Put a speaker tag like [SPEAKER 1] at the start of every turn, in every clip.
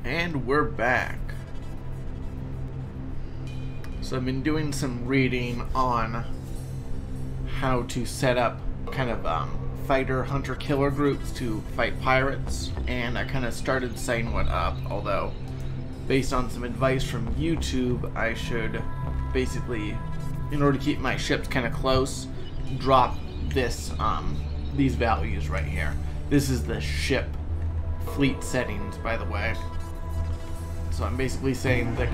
[SPEAKER 1] And we're back. So I've been doing some reading on how to set up kind of fighter, hunter, killer groups to fight pirates, and I kind of started setting one up, although based on some advice from YouTube, I should basically, in order to keep my ships kind of close, drop this these values right here. This is the ship fleet settings, by the way. So I'm basically saying the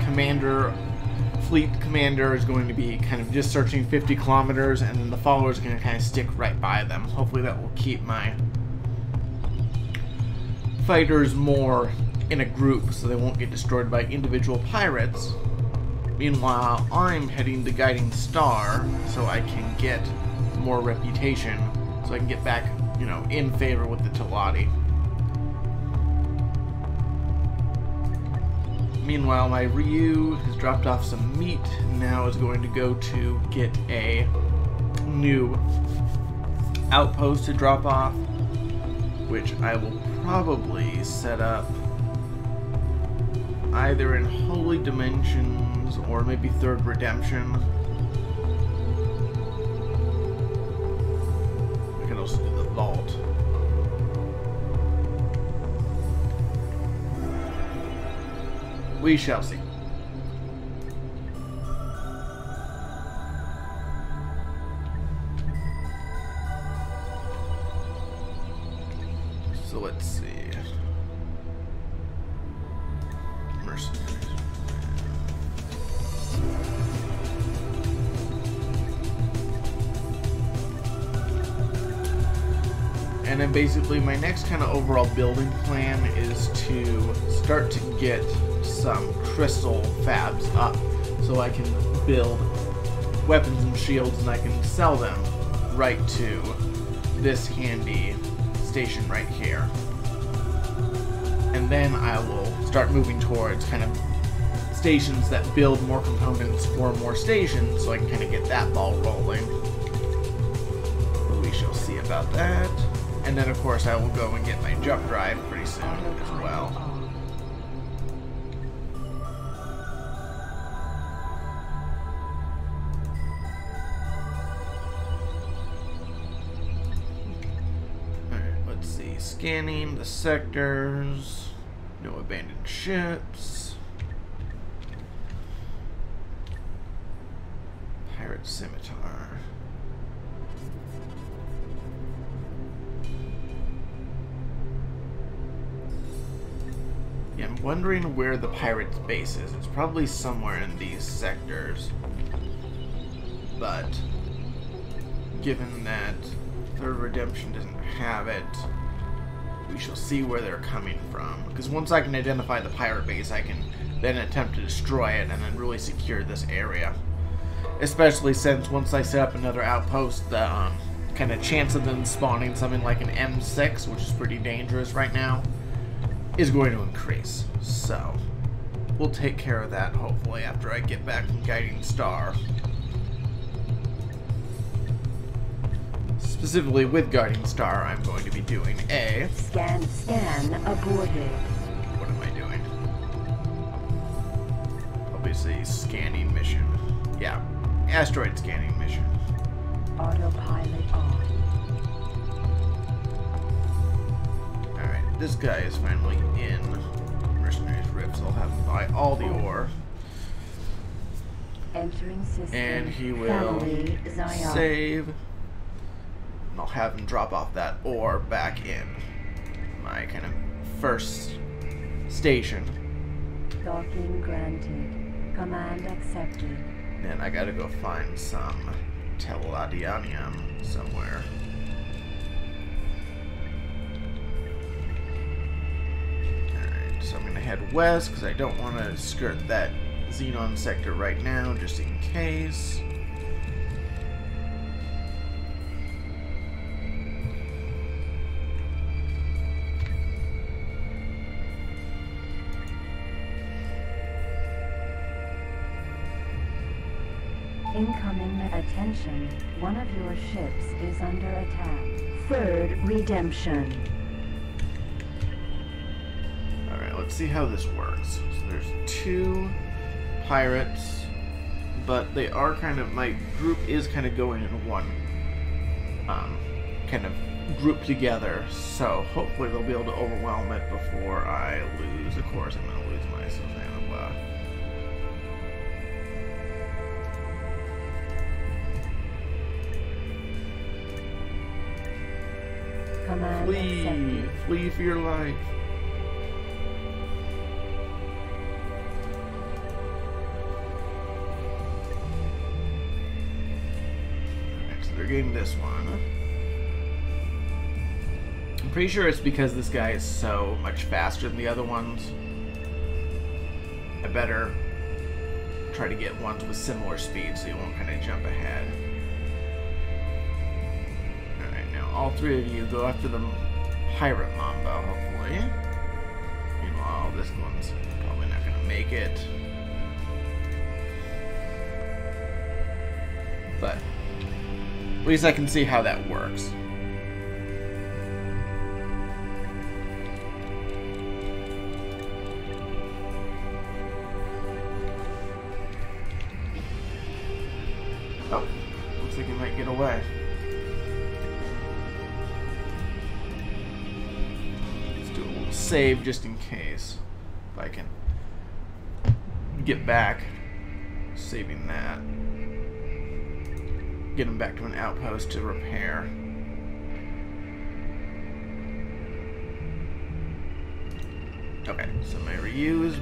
[SPEAKER 1] fleet commander is going to be kind of just searching 50 kilometers, and then the follower is going to kind of stick right by them. Hopefully that will keep my fighters more in a group so they won't get destroyed by individual pirates. Meanwhile, I'm heading to Guiding Star so I can get more reputation, so I can get back, you know, in favor with the Telati. Meanwhile, my Ryu has dropped off some meat, and now is going to go to get a new outpost to drop off, which I will probably set up either in Holy Dimensions or maybe Third Redemption. I can also do the Vault. We shall see. So let's see. Mercenaries. And then basically my next kind of overall building plan is to start to get some crystal fabs up so I can build weapons and shields, and I can sell them right to this handy station right here. And then I will start moving towards kind of stations that build more components for more stations so I can kind of get that ball rolling. But we shall see about that. And then of course I will go and get my jump drive pretty soon as well. Scanning the sectors, no abandoned ships, pirate scimitar. Yeah, I'm wondering where the pirate's base is. It's probably somewhere in these sectors, but given that Third Redemption doesn't have it, we shall see where they're coming from. Because once I can identify the pirate base, I can then attempt to destroy it and then really secure this area. Especially since once I set up another outpost, the kind of chance of them spawning something like an M6, which is pretty dangerous right now, is going to increase. So we'll take care of that hopefully after I get back from Guiding Star. Specifically with Guiding Star, I'm going to be doing a...
[SPEAKER 2] Scan aborted.
[SPEAKER 1] What am I doing? Obviously, scanning mission. Yeah, asteroid scanning mission.
[SPEAKER 2] Autopilot on.
[SPEAKER 1] Alright, this guy is finally in Mercenaries Rift, so I'll have him buy all the ore.
[SPEAKER 2] Entering system.
[SPEAKER 1] And he will save. And I'll have him drop off that ore back in my kind of first station.
[SPEAKER 2] Docking granted. Command accepted.
[SPEAKER 1] Then I gotta go find some Teladianium somewhere. Alright, so I'm gonna head west because I don't want to skirt that Xenon sector right now, just in case.
[SPEAKER 2] Incoming attention. One of your ships is under attack. Third Redemption.
[SPEAKER 1] Alright, let's see how this works. So there's 2 pirates, but they are kind of, my group is kind of going in one kind of group together, so hopefully they'll be able to overwhelm it before I lose. Of course, I'm going to lose my Susanna. Flee! Flee for your life. Alright, so they're getting this one. I'm pretty sure it's because this guy is so much faster than the other ones. I better try to get ones with similar speed so you won't kind of jump ahead. All 3 of you go after the pirate Mambo, hopefully. Meanwhile, this one's probably not going to make it. But at least I can see how that works. Oh, looks like he might get away. Save just in case. If I can get back, saving that. Get him back to an outpost to repair. Okay, so my Ryu is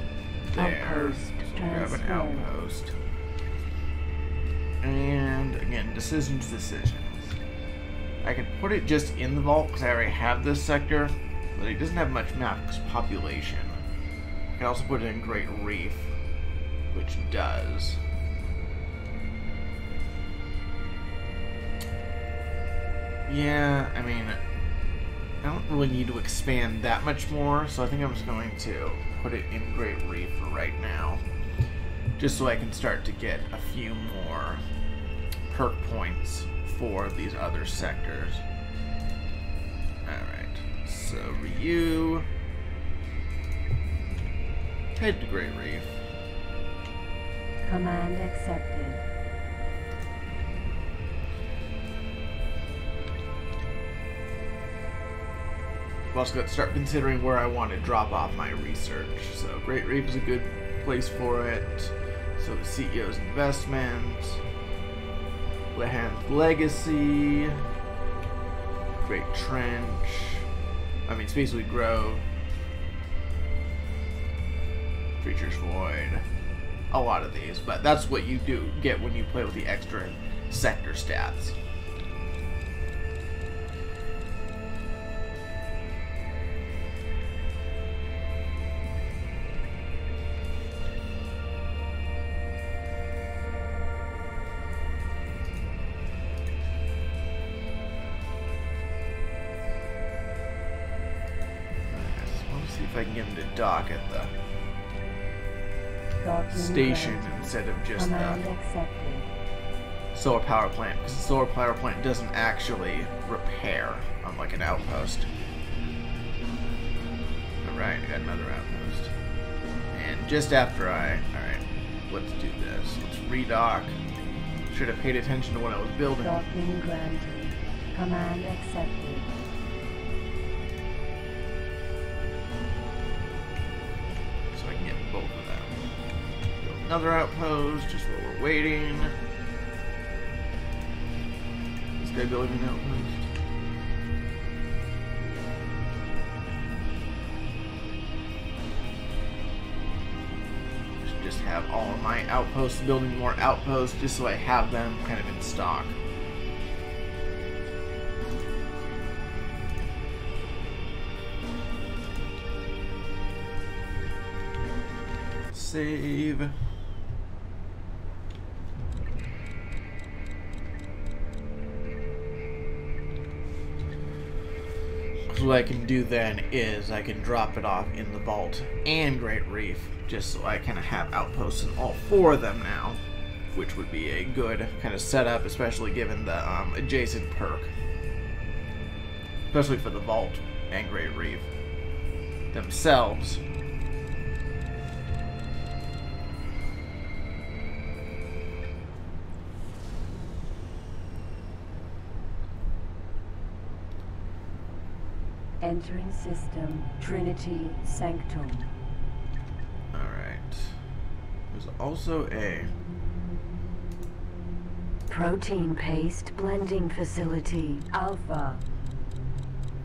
[SPEAKER 1] there. Grab an outpost. And again, decisions. I could put it just in the vault because I already have this sector. But it doesn't have much max population. I can also put it in Great Reef, which does. Yeah, I mean, I don't really need to expand that much more, so I think I'm just going to put it in Great Reef for right now. Just so I can start to get a few more perk points for these other sectors. Alright. So, Ryu, head to Great Reef.
[SPEAKER 2] Command accepted.
[SPEAKER 1] I've also got to start considering where I want to drop off my research. So, Great Reef is a good place for it. So, the CEO's investment, Lehand's legacy, Great Trench. I mean, Spacewood Grove, Creature's Void, a lot of these, but that's what you do get when you play with the extra sector stats. If I can get him to dock at the station instead of just the solar power plant, because the solar power plant doesn't actually repair, unlike an outpost. Alright, I got another outpost. And just after alright, let's do this. Let's redock. Should have paid attention to what I was building.
[SPEAKER 2] Docking granted. Command accepted.
[SPEAKER 1] Both of them. Build another outpost just while we're waiting. This guy building an outpost. Should just have all of my outposts building more outposts just so I have them kind of in stock. Save. So what I can do then is I can drop it off in the vault and Great Reef, just so I kind of have outposts in all 4 of them now, which would be a good kind of setup, especially given the adjacent perk, especially for the vault and Great Reef themselves.
[SPEAKER 2] Entering system. Trinity Sanctum.
[SPEAKER 1] Alright. There's also a...
[SPEAKER 2] Protein paste blending facility. Alpha.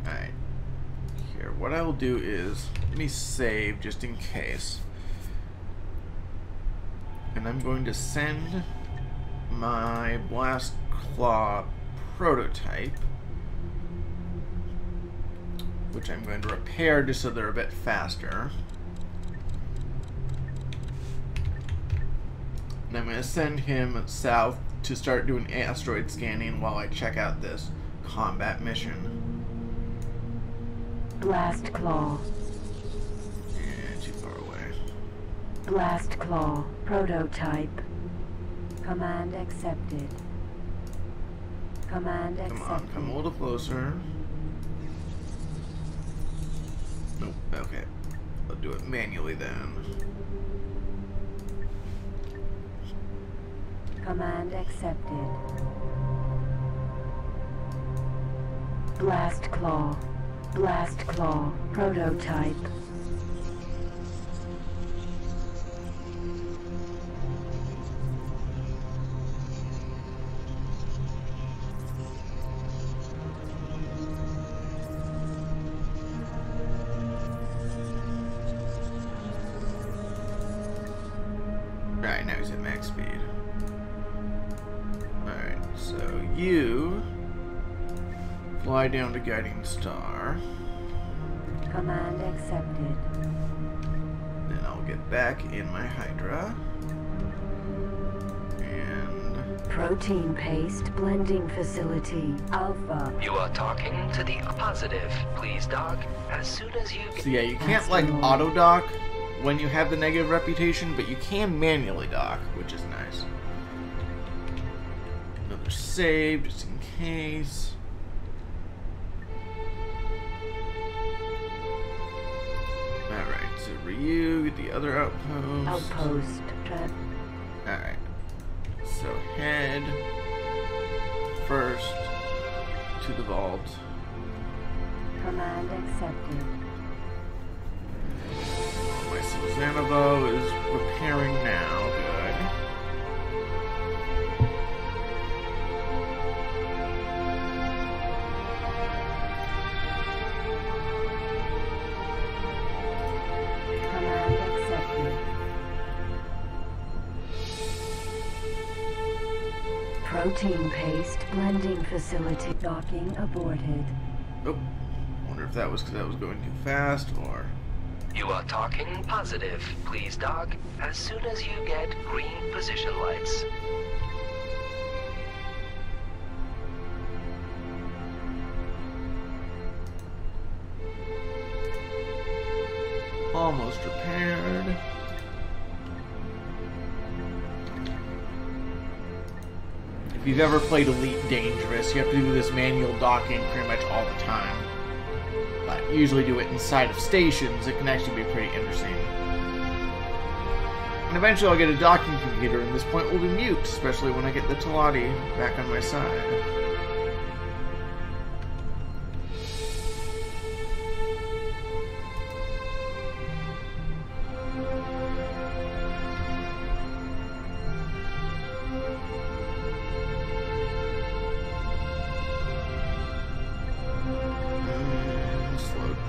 [SPEAKER 1] Alright. Here, what I will do is, let me save just in case. And I'm going to send my Blast Claw prototype, which I'm going to repair just so they're a bit faster. And I'm going to send him south to start doing asteroid scanning while I check out this combat mission.
[SPEAKER 2] Blast Claw.
[SPEAKER 1] Yeah, too far away.
[SPEAKER 2] Blast Claw prototype. Command accepted. Command accepted.
[SPEAKER 1] Come on, come a little closer. Nope, okay. I'll do it manually then.
[SPEAKER 2] Command accepted. Blast Claw. Blast Claw prototype.
[SPEAKER 1] Alright, now he's at max speed. Alright, so you fly down to Guiding Star.
[SPEAKER 2] Command accepted.
[SPEAKER 1] Then I'll get back in my Hydra. And...
[SPEAKER 2] Protein paste blending facility. Alpha.
[SPEAKER 3] You are talking to the positive. Please dock as soon as you
[SPEAKER 1] So yeah, you can't like auto dock when you have the negative reputation, but you can manually dock, which is nice. Another save, just in case. Alright, so Ryu, get the other outpost.
[SPEAKER 2] Outpost.
[SPEAKER 1] Alright. So head first to the vault.
[SPEAKER 2] Command accepted.
[SPEAKER 1] My Silzanovo is repairing now. Good.
[SPEAKER 2] Command accepted. Protein paste blending facility. Docking aborted.
[SPEAKER 1] Oh, wonder if that was because I was going too fast or...
[SPEAKER 3] You are talking positive. Please dock as soon as you get green position lights.
[SPEAKER 1] Almost repaired. If you've ever played Elite Dangerous, you have to do this manual docking pretty much all the time. But usually do it inside of stations. It can actually be pretty interesting. And eventually I'll get a docking computer, and this point will be mute, especially when I get the Talati back on my side.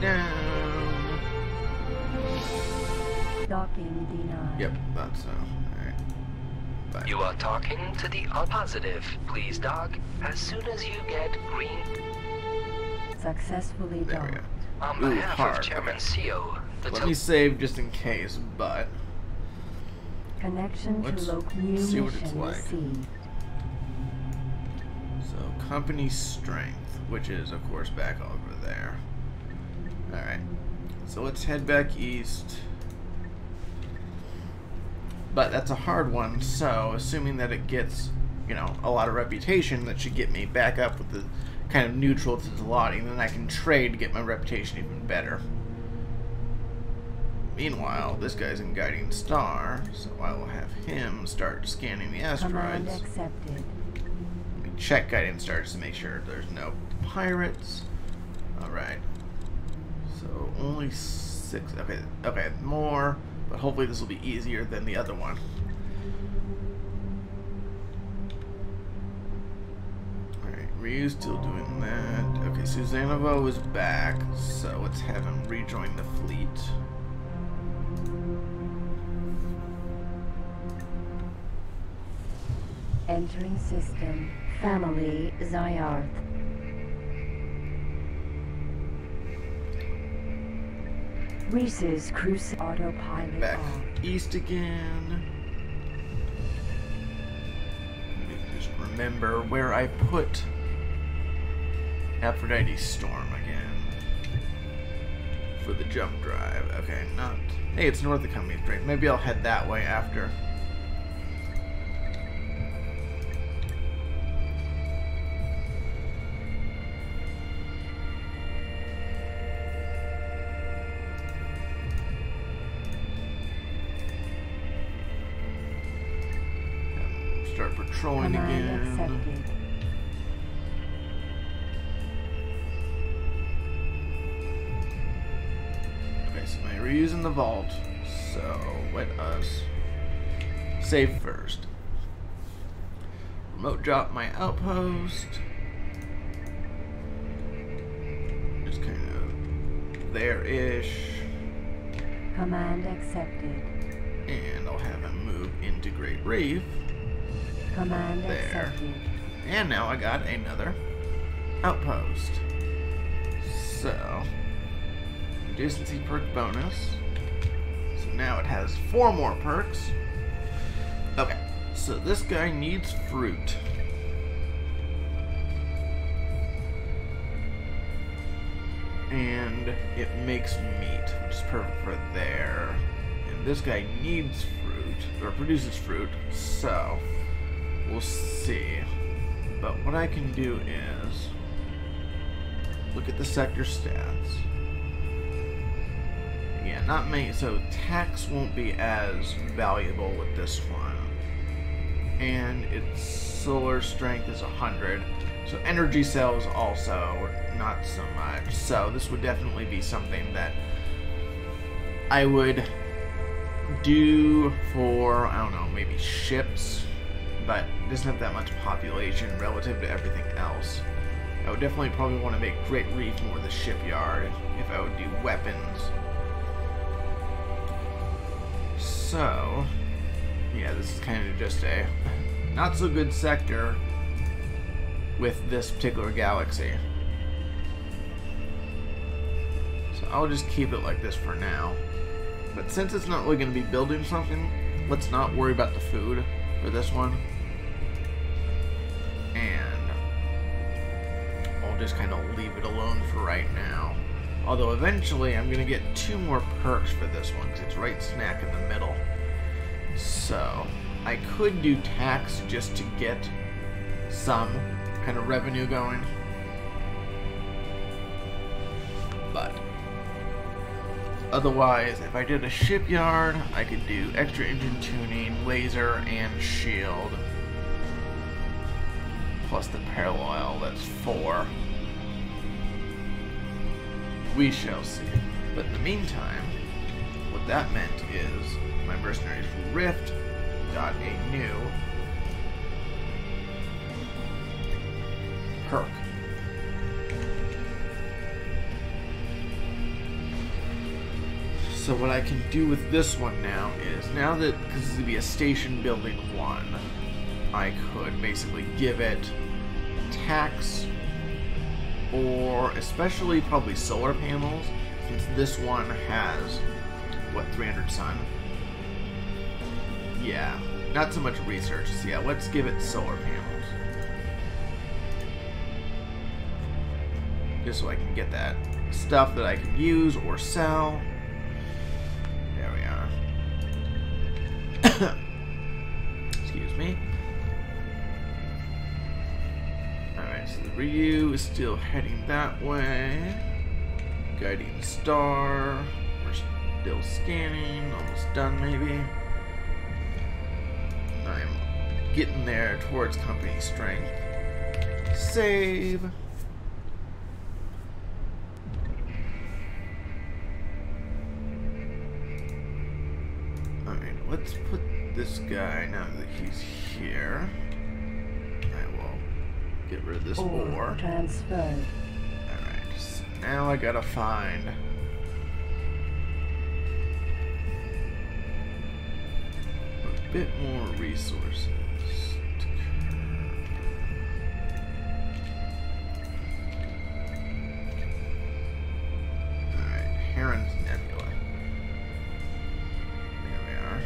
[SPEAKER 1] Down.
[SPEAKER 2] Docking denied.
[SPEAKER 1] Yep, that's so. Alright. Bye.
[SPEAKER 3] You are talking to the positive. Please dock as soon as you get green.
[SPEAKER 2] Successfully
[SPEAKER 1] There we
[SPEAKER 2] docked.
[SPEAKER 1] go.
[SPEAKER 3] On
[SPEAKER 1] Ooh,
[SPEAKER 3] behalf
[SPEAKER 1] hard.
[SPEAKER 3] of Chairman CO, the
[SPEAKER 1] Let me save just in case, but
[SPEAKER 2] Connection
[SPEAKER 1] let's
[SPEAKER 2] to local new
[SPEAKER 1] see
[SPEAKER 2] mission
[SPEAKER 1] what it's like.
[SPEAKER 2] received.
[SPEAKER 1] So company strength, which is of course back over there. Alright. So let's head back east. But that's a hard one, so assuming that it gets, you know, a lot of reputation, that should get me back up with the kind of neutral to Talati, and then I can trade to get my reputation even better. Meanwhile, this guy's in Guiding Star, so I will have him start scanning the
[SPEAKER 2] Command
[SPEAKER 1] asteroids.
[SPEAKER 2] accepted.
[SPEAKER 1] Let me check Guiding Star just to make sure there's no pirates. Alright. So only 6. Okay, okay, more, but hopefully this will be easier than the other one. Alright, Ryu's still doing that. Okay, Susanova is back, so let's have him rejoin the fleet.
[SPEAKER 2] Entering system. Family Zyarth. Reese's cruise autopilot
[SPEAKER 1] Back
[SPEAKER 2] off.
[SPEAKER 1] east again. Let me just remember where I put Aphrodite's Storm again. For the jump drive. Okay, not... Hey, it's north of Company 3. Maybe I'll head that way after. Start patrolling again.
[SPEAKER 2] Accepted.
[SPEAKER 1] Okay, so now we're using the vault, so let us save first. Remote drop my outpost. Just kind of there-ish.
[SPEAKER 2] Command accepted.
[SPEAKER 1] And I'll have him move into Great Reef.
[SPEAKER 2] Command
[SPEAKER 1] There.
[SPEAKER 2] accepted.
[SPEAKER 1] And now I got another outpost. So, recency perk bonus. So now it has 4 more perks. Okay, so this guy needs fruit. And it makes meat, which is perfect for there. And this guy needs fruit, or produces fruit, so we'll see. But what I can do is look at the sector stats. Yeah, not many. So tax won't be as valuable with this one. And its solar strength is 100. So energy cells also not so much. So this would definitely be something that I would do for, I don't know, maybe ships. But it doesn't have that much population relative to everything else. I would definitely probably want to make Great Reef more the shipyard if I would do weapons. So, yeah, this is kind of just a not so good sector with this particular galaxy. So I'll just keep it like this for now. But since it's not really going to be building something, let's not worry about the food for this one. And I'll just kind of leave it alone for right now. Although eventually I'm going to get 2 more perks for this one because it's right smack in the middle. So I could do tax just to get some kind of revenue going. But otherwise, if I did a shipyard, I could do extra engine tuning, laser, and shield. Plus the parallel, that's 4. We shall see. But in the meantime, what that meant is my Mercenaries Rift got a new perk. So what I can do with this one now is, now that, because this is going to be a station building 1, I could basically give it tax, or especially probably solar panels, since this one has, what, 300 sun? Yeah, not so much research. So yeah, let's give it solar panels. Just so I can get that stuff that I can use or sell. There we are. Excuse me. Alright, so the Ryu is still heading that way. Guiding star. We're still scanning. Almost done, maybe. I'm getting there towards company strength. Save. let's put this guy, now that he's here, I will get rid of this ore.
[SPEAKER 2] Transferred.
[SPEAKER 1] Alright, so now I gotta find a bit more resources. Alright, Heron's Nebula. There we are.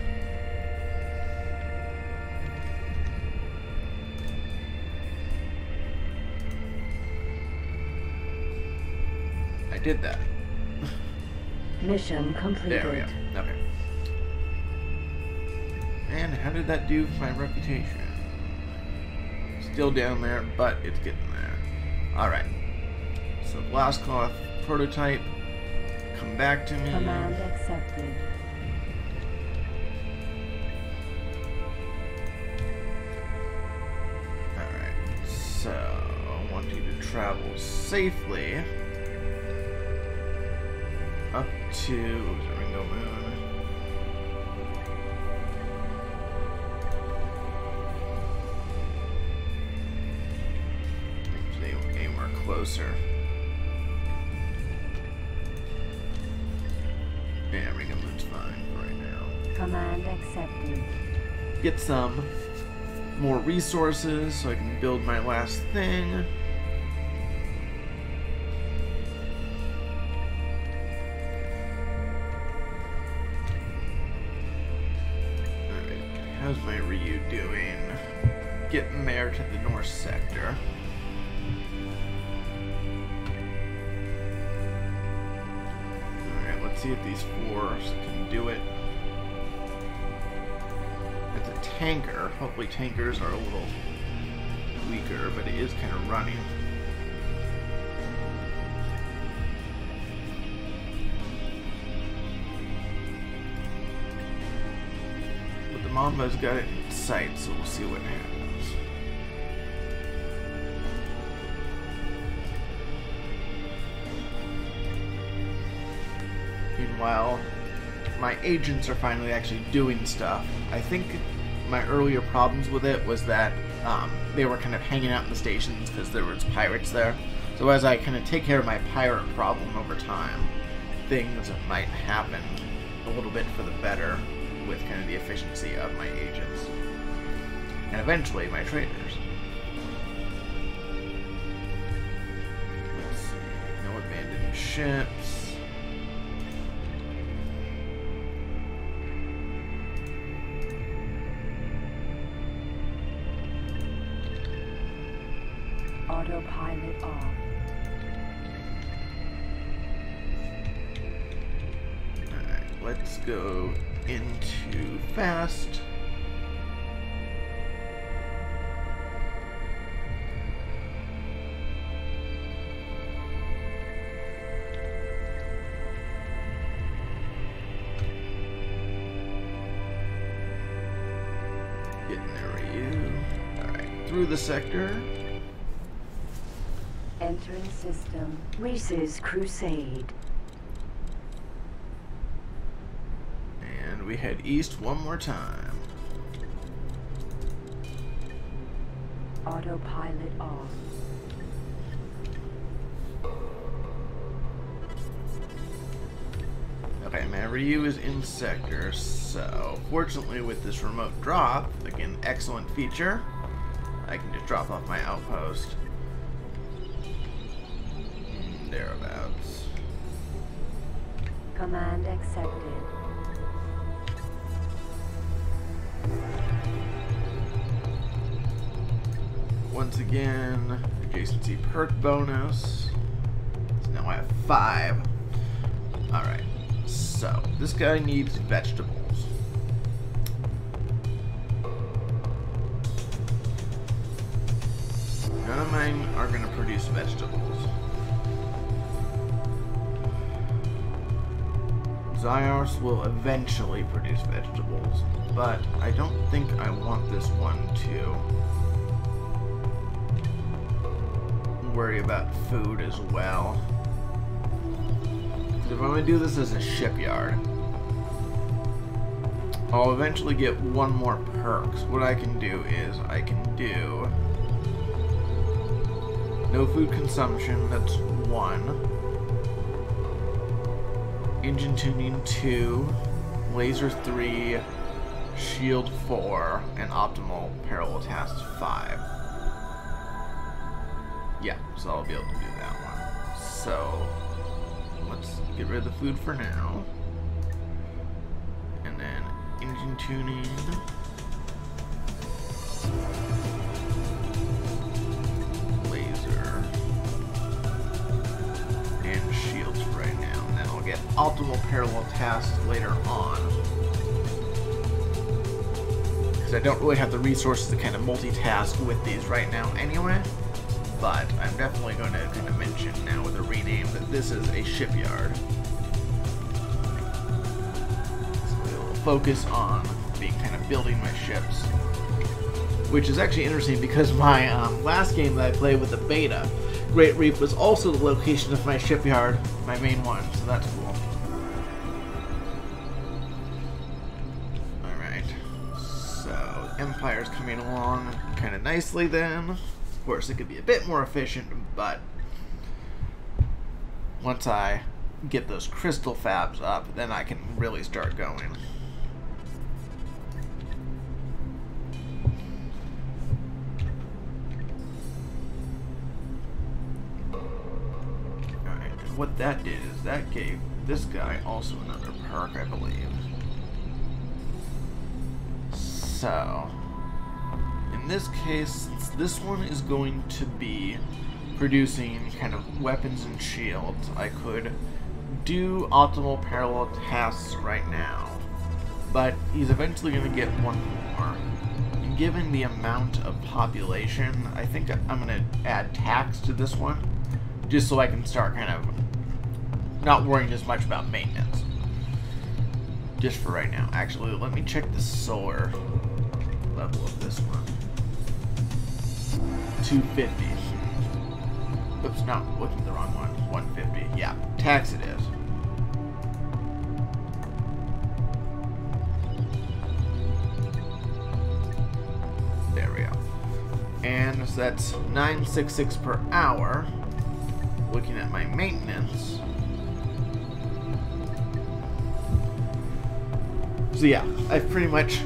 [SPEAKER 1] I did that.
[SPEAKER 2] Mission completed.
[SPEAKER 1] There we go. Okay. And how did that do for my reputation? Still down there, but it's getting there. Alright. So Glasscloth prototype. Come back to me.
[SPEAKER 2] Command accepted.
[SPEAKER 1] Alright. So I want you to travel safely up to Ringo Moon. Anywhere closer. Yeah, Ringo Moon's fine for right now.
[SPEAKER 2] Command accepted.
[SPEAKER 1] Get some more resources so I can build my last thing. How's my Ryu doing? Getting there to the north sector. Alright, let's see if these fours can do it. It's a tanker. Hopefully tankers are a little weaker, but it is kind of running. Mamba's got it in sight, so we'll see what happens. Meanwhile, my agents are finally actually doing stuff. I think my earlier problems with it was that they were kind of hanging out in the stations because there was pirates there. So as I kind of take care of my pirate problem over time, things might happen a little bit for the better with kind of the efficiency of my agents. And eventually my traders. Let's see. No abandoned ships.
[SPEAKER 2] Autopilot off.
[SPEAKER 1] Alright, let's go into fast. Getting there, you. Alright, through the sector.
[SPEAKER 2] Entering system. Reese's Crusade.
[SPEAKER 1] We head east one more time.
[SPEAKER 2] Autopilot off.
[SPEAKER 1] Okay, my Ryu is in sector, so fortunately with this remote drop, again, excellent feature, I can just drop off my outpost. Thereabouts.
[SPEAKER 2] Command accepted.
[SPEAKER 1] Once again, adjacency perk bonus. So now I have 5. Alright, so this guy needs vegetables. None of mine are going to produce vegetables. Zyars will eventually produce vegetables, but I don't think I want this one to worry about food as well. If I'm going to do this as a shipyard, I'll eventually get one more perk. So what I can do is I can do no food consumption, that's 1. Engine tuning 2, laser 3, shield 4, and optimal parallel tasks 5. Yeah, so I'll be able to do that one. So let's get rid of the food for now. And then engine tuning. Laser. And shields for right now. And then I'll get optimal parallel tasks later on. Because I don't really have the resources to kind of multitask with these right now anyway. But I'm definitely going to kind of mention now with a rename that this is a shipyard. So we'll focus on being kind of building my ships. Which is actually interesting because my last game that I played with the beta, Great Reef, was also the location of my shipyard, my main one, so that's cool. Alright, so Empire's coming along kind of nicely then. Of course, it could be a bit more efficient, but once I get those crystal fabs up, then I can really start going. Alright, and what that did is that gave this guy also another perk, I believe. So in this case, since this one is going to be producing kind of weapons and shields, I could do optimal parallel tasks right now. But he's eventually going to get one more. And given the amount of population, I think I'm going to add tax to this one, just so I can start kind of not worrying as much about maintenance. Just for right now. Actually, let me check the solar level of this one. 250. Oops, no, looking at the wrong one. 150. Yeah, tax it is. There we go. And so that's 966 per hour. Looking at my maintenance. So yeah, I've pretty much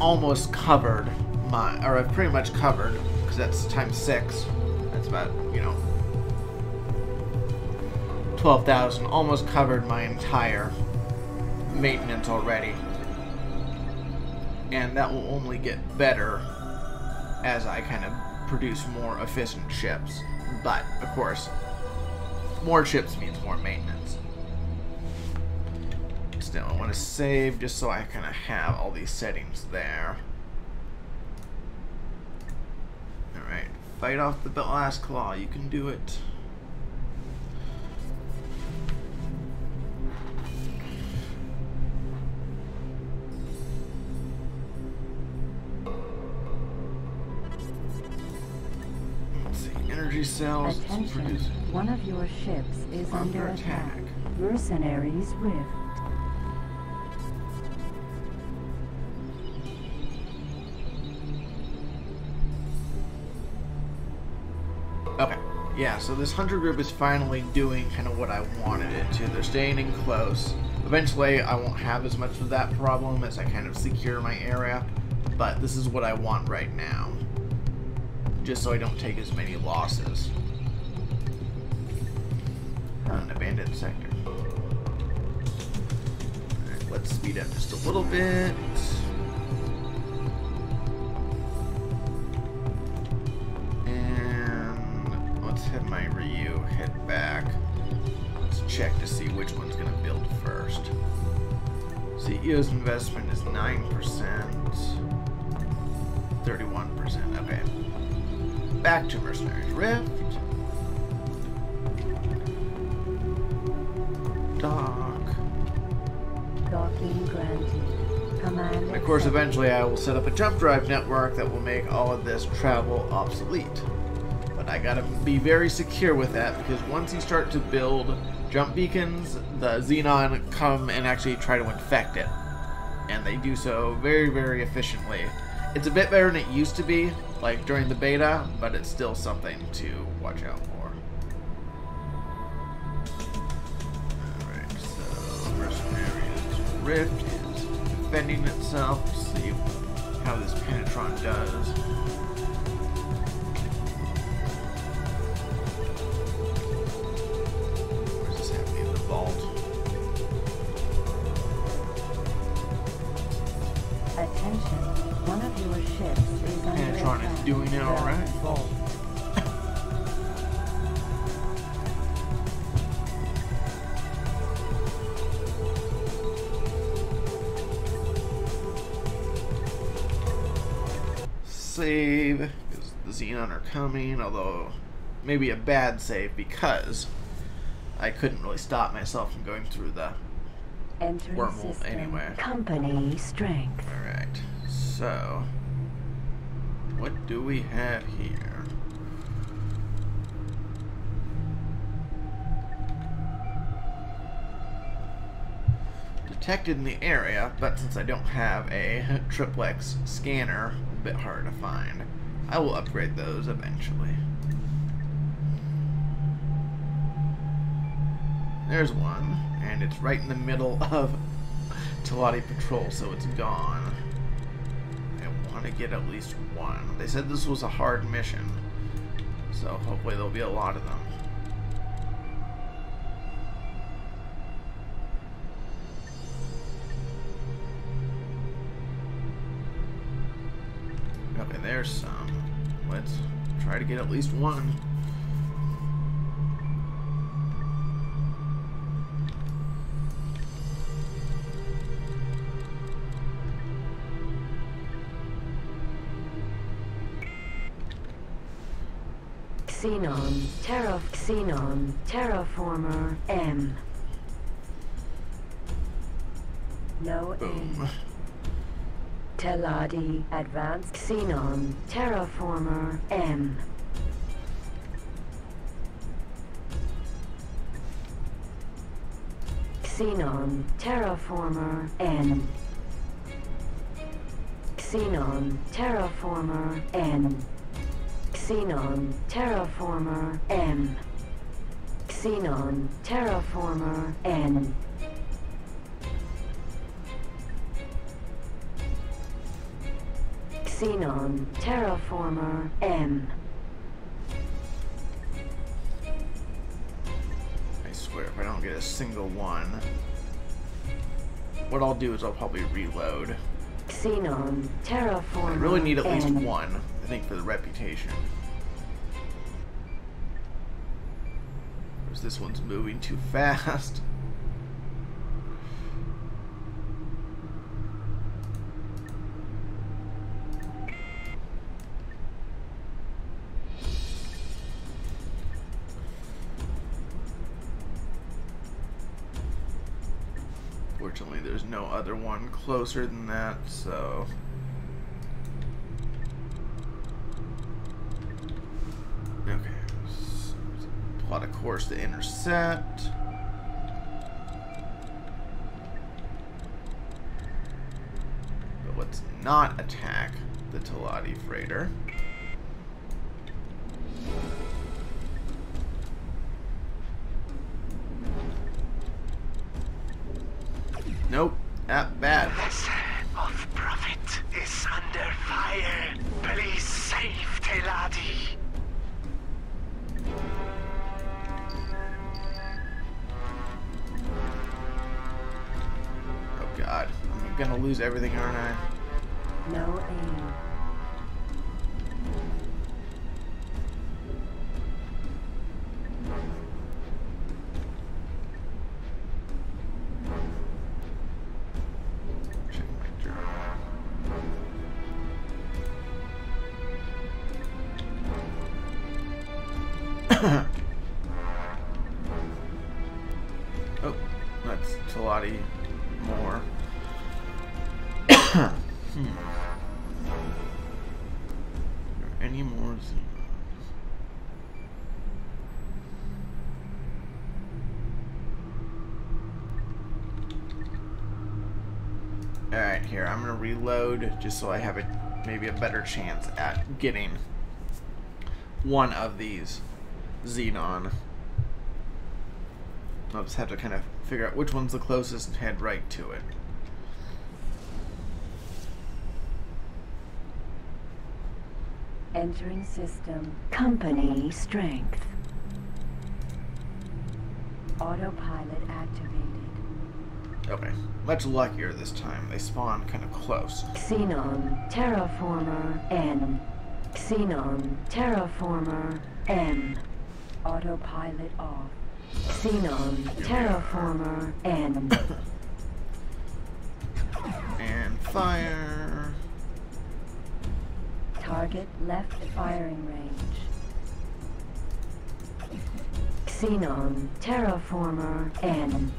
[SPEAKER 1] almost covered my, or I've pretty much covered, because that's times 6. That's about, you know, 12,000. Almost covered my entire maintenance already. And that will only get better as I kind of produce more efficient ships. But, of course, more ships means more maintenance. Still, I want to save just so I kind of have all these settings there. Alright, fight off the last claw. You can do it. Let's see, energy cells.
[SPEAKER 2] Attention, one of your ships is under attack. Mercenaries Rift.
[SPEAKER 1] Okay, yeah, so this hunter group is finally doing kind of what I wanted it to. They're staying in close. Eventually, I won't have as much of that problem as I kind of secure my area, but this is what I want right now, just so I don't take as many losses. An abandoned sector. Alright, let's speed up just a little bit. Have my Ryu head back. Let's check to see which one's going to build first. CEO's investment is 9%. 31%. Okay. Back to Mercenaries Rift. Dock.
[SPEAKER 2] Docking granted. Command
[SPEAKER 1] And of course, eventually I will set up a jump drive network that will make all of this travel obsolete. I gotta be very secure with that, because once you start to build jump beacons, the Xenon come and actually try to infect it. and they do so very, very efficiently. It's a bit better than it used to be, like during the beta, but it's still something to watch out for. Alright, so Mercenary's Rift is defending itself. Let's see how this Penetron does. Where's this happening in the vault?
[SPEAKER 2] Attention, one of your ships is under
[SPEAKER 1] Penetron
[SPEAKER 2] attack.
[SPEAKER 1] is doing it alright.
[SPEAKER 2] Vault.
[SPEAKER 1] Save, because the Xenon are coming, although maybe a bad save because I couldn't really stop myself from going through the
[SPEAKER 2] Entering
[SPEAKER 1] wormhole
[SPEAKER 2] system.
[SPEAKER 1] anyway.
[SPEAKER 2] Company strength.
[SPEAKER 1] Alright, so what do we have here? Detected in the area, but since I don't have a triplex scanner, a bit hard to find. I will upgrade those eventually. There's one, and it's right in the middle of Teladi Patrol, so it's gone. I want to get at least one. They said this was a hard mission, so hopefully there'll be a lot of them. Okay, there's some. Let's try to get at least one.
[SPEAKER 2] Xenon, Terraformer, M. No
[SPEAKER 1] Boom.
[SPEAKER 2] aim. Teladi, Advanced Xenon, Terraformer, M. Xenon, Terraformer, N. Xenon, Terraformer, N. Xenon, Terraformer, M. Xenon, Terraformer, N. Xenon, Terraformer, M.
[SPEAKER 1] I swear, if I don't get a single one, what I'll do is I'll probably reload.
[SPEAKER 2] Xenon, Terraformer,
[SPEAKER 1] I really need at least
[SPEAKER 2] N.
[SPEAKER 1] one, I think, for the reputation. Because this one's moving too fast. Fortunately, there's no other one closer than that, so... Okay, so plot a course to intercept. But let's not attack the Teladi freighter. Nope, not bad.
[SPEAKER 4] Vessel of Prophet is under fire. Please save Teladi.
[SPEAKER 1] Oh god, I'm gonna lose everything, aren't I?
[SPEAKER 2] No aim.
[SPEAKER 1] Check my journal. Oh, that's Teladi more. Are there any more Xenons? Alright, here, I'm gonna reload just so I have maybe a better chance at getting one of these Xenon. I'll just have to kind of figure out which one's the closest and head right to it.
[SPEAKER 2] Entering system. Company strength. Autopilot activated.
[SPEAKER 1] Okay, much luckier this time. They spawn kind of close.
[SPEAKER 2] Xenon terraformer N. Xenon terraformer M. Autopilot off. Xenon terraformer N.
[SPEAKER 1] And fire.
[SPEAKER 2] Target left firing range. Xenon terraformer N.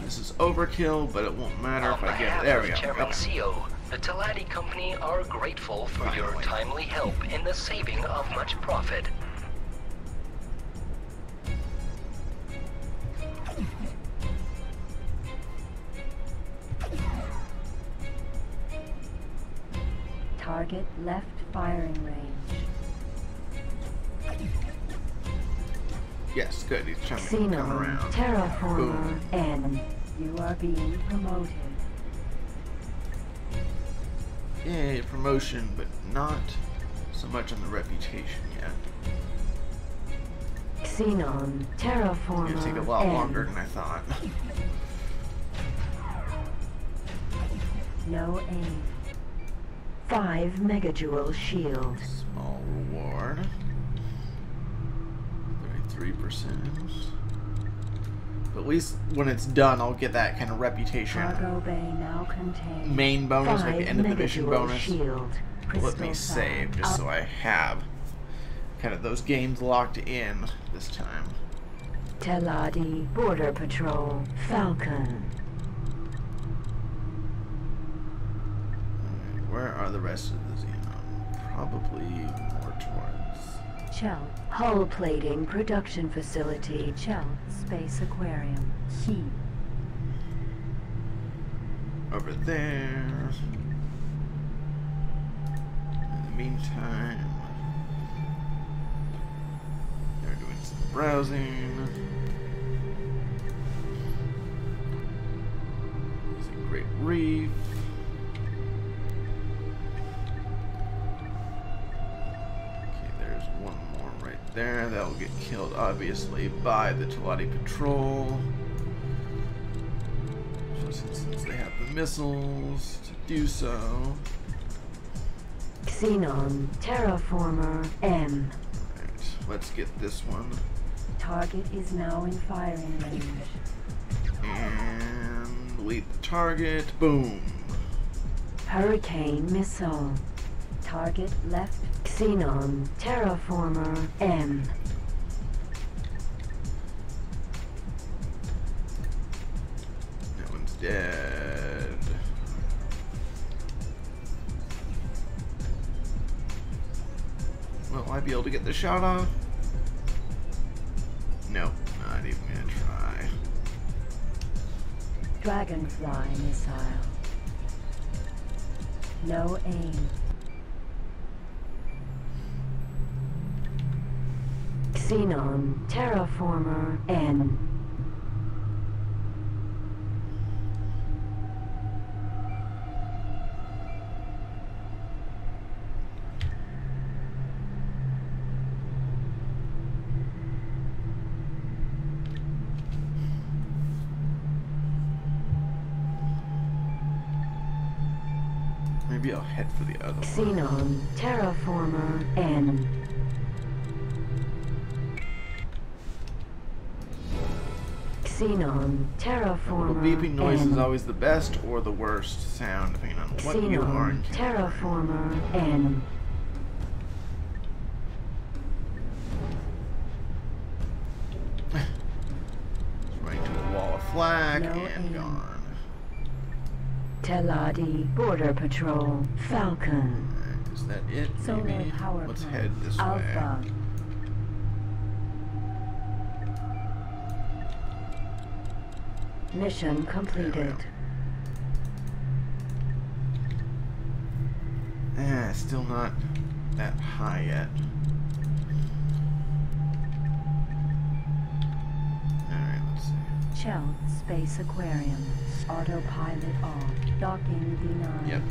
[SPEAKER 1] This is overkill, but it won't matter if I get it. There we go.
[SPEAKER 3] Chairman
[SPEAKER 1] Okay.
[SPEAKER 3] CO, the Teladi Company are grateful for your timely help in the saving of much profit.
[SPEAKER 2] Target left firing range.
[SPEAKER 1] Yes, good. He's trying to come
[SPEAKER 2] Xenon
[SPEAKER 1] around.
[SPEAKER 2] terraformer
[SPEAKER 1] Boom.
[SPEAKER 2] N. You are being promoted.
[SPEAKER 1] Yay, promotion, but not so much on the reputation yet.
[SPEAKER 2] Xenon terraformer
[SPEAKER 1] It's gonna take a lot
[SPEAKER 2] N.
[SPEAKER 1] longer than I thought.
[SPEAKER 2] No aim. 5 megajoule shield.
[SPEAKER 1] Small reward. 33%. But at least when it's done, I'll get that kind of reputation.
[SPEAKER 2] Cargo bay now contains
[SPEAKER 1] Main bonus, like the end of the mission
[SPEAKER 2] megajoule
[SPEAKER 1] bonus.
[SPEAKER 2] shield.
[SPEAKER 1] Let me save just so I have kind of those games locked in this time.
[SPEAKER 2] Teladi Border Patrol Falcon.
[SPEAKER 1] Alright, where are the rest of the Xenon? Probably more towards.
[SPEAKER 2] Chell. Hull plating production facility. Chell. Space aquarium. Heat.
[SPEAKER 1] Over there. In the meantime, they're doing some browsing. There's a great reef. Okay, there's one more right there. That'll get killed, obviously, by the Teladi Patrol. Since they have the missiles to do so.
[SPEAKER 2] Xenon terraformer M.
[SPEAKER 1] Alright, let's get this one.
[SPEAKER 2] Target is now in firing range.
[SPEAKER 1] And delete the target. Boom.
[SPEAKER 2] Hurricane missile. Target left. Xenon terraformer M.
[SPEAKER 1] That one's dead. Will I be able to get the shot off? Nope, not even gonna try.
[SPEAKER 2] Dragonfly missile. No aim. Xenon terraformer N.
[SPEAKER 1] Maybe I'll head for the other one.
[SPEAKER 2] Xenon terraformer N. Xenon
[SPEAKER 1] The
[SPEAKER 2] terraformer
[SPEAKER 1] beeping noise
[SPEAKER 2] N.
[SPEAKER 1] is always the best or the worst sound, depending on what you are
[SPEAKER 2] Xenon
[SPEAKER 1] encountering.
[SPEAKER 2] terraformer N.
[SPEAKER 1] Right into a wall of flak
[SPEAKER 2] No
[SPEAKER 1] and
[SPEAKER 2] aim.
[SPEAKER 1] gone.
[SPEAKER 2] Teladi Border Patrol Falcon.
[SPEAKER 1] Alright, is that it?
[SPEAKER 2] Solar
[SPEAKER 1] Maybe?
[SPEAKER 2] power
[SPEAKER 1] Let's
[SPEAKER 2] plant.
[SPEAKER 1] head this
[SPEAKER 2] Alpha.
[SPEAKER 1] way.
[SPEAKER 2] Mission completed.
[SPEAKER 1] Still not that high yet. Alright, let's see.
[SPEAKER 2] Chelt Space Aquarium. Autopilot off. Docking denied.
[SPEAKER 1] Yep.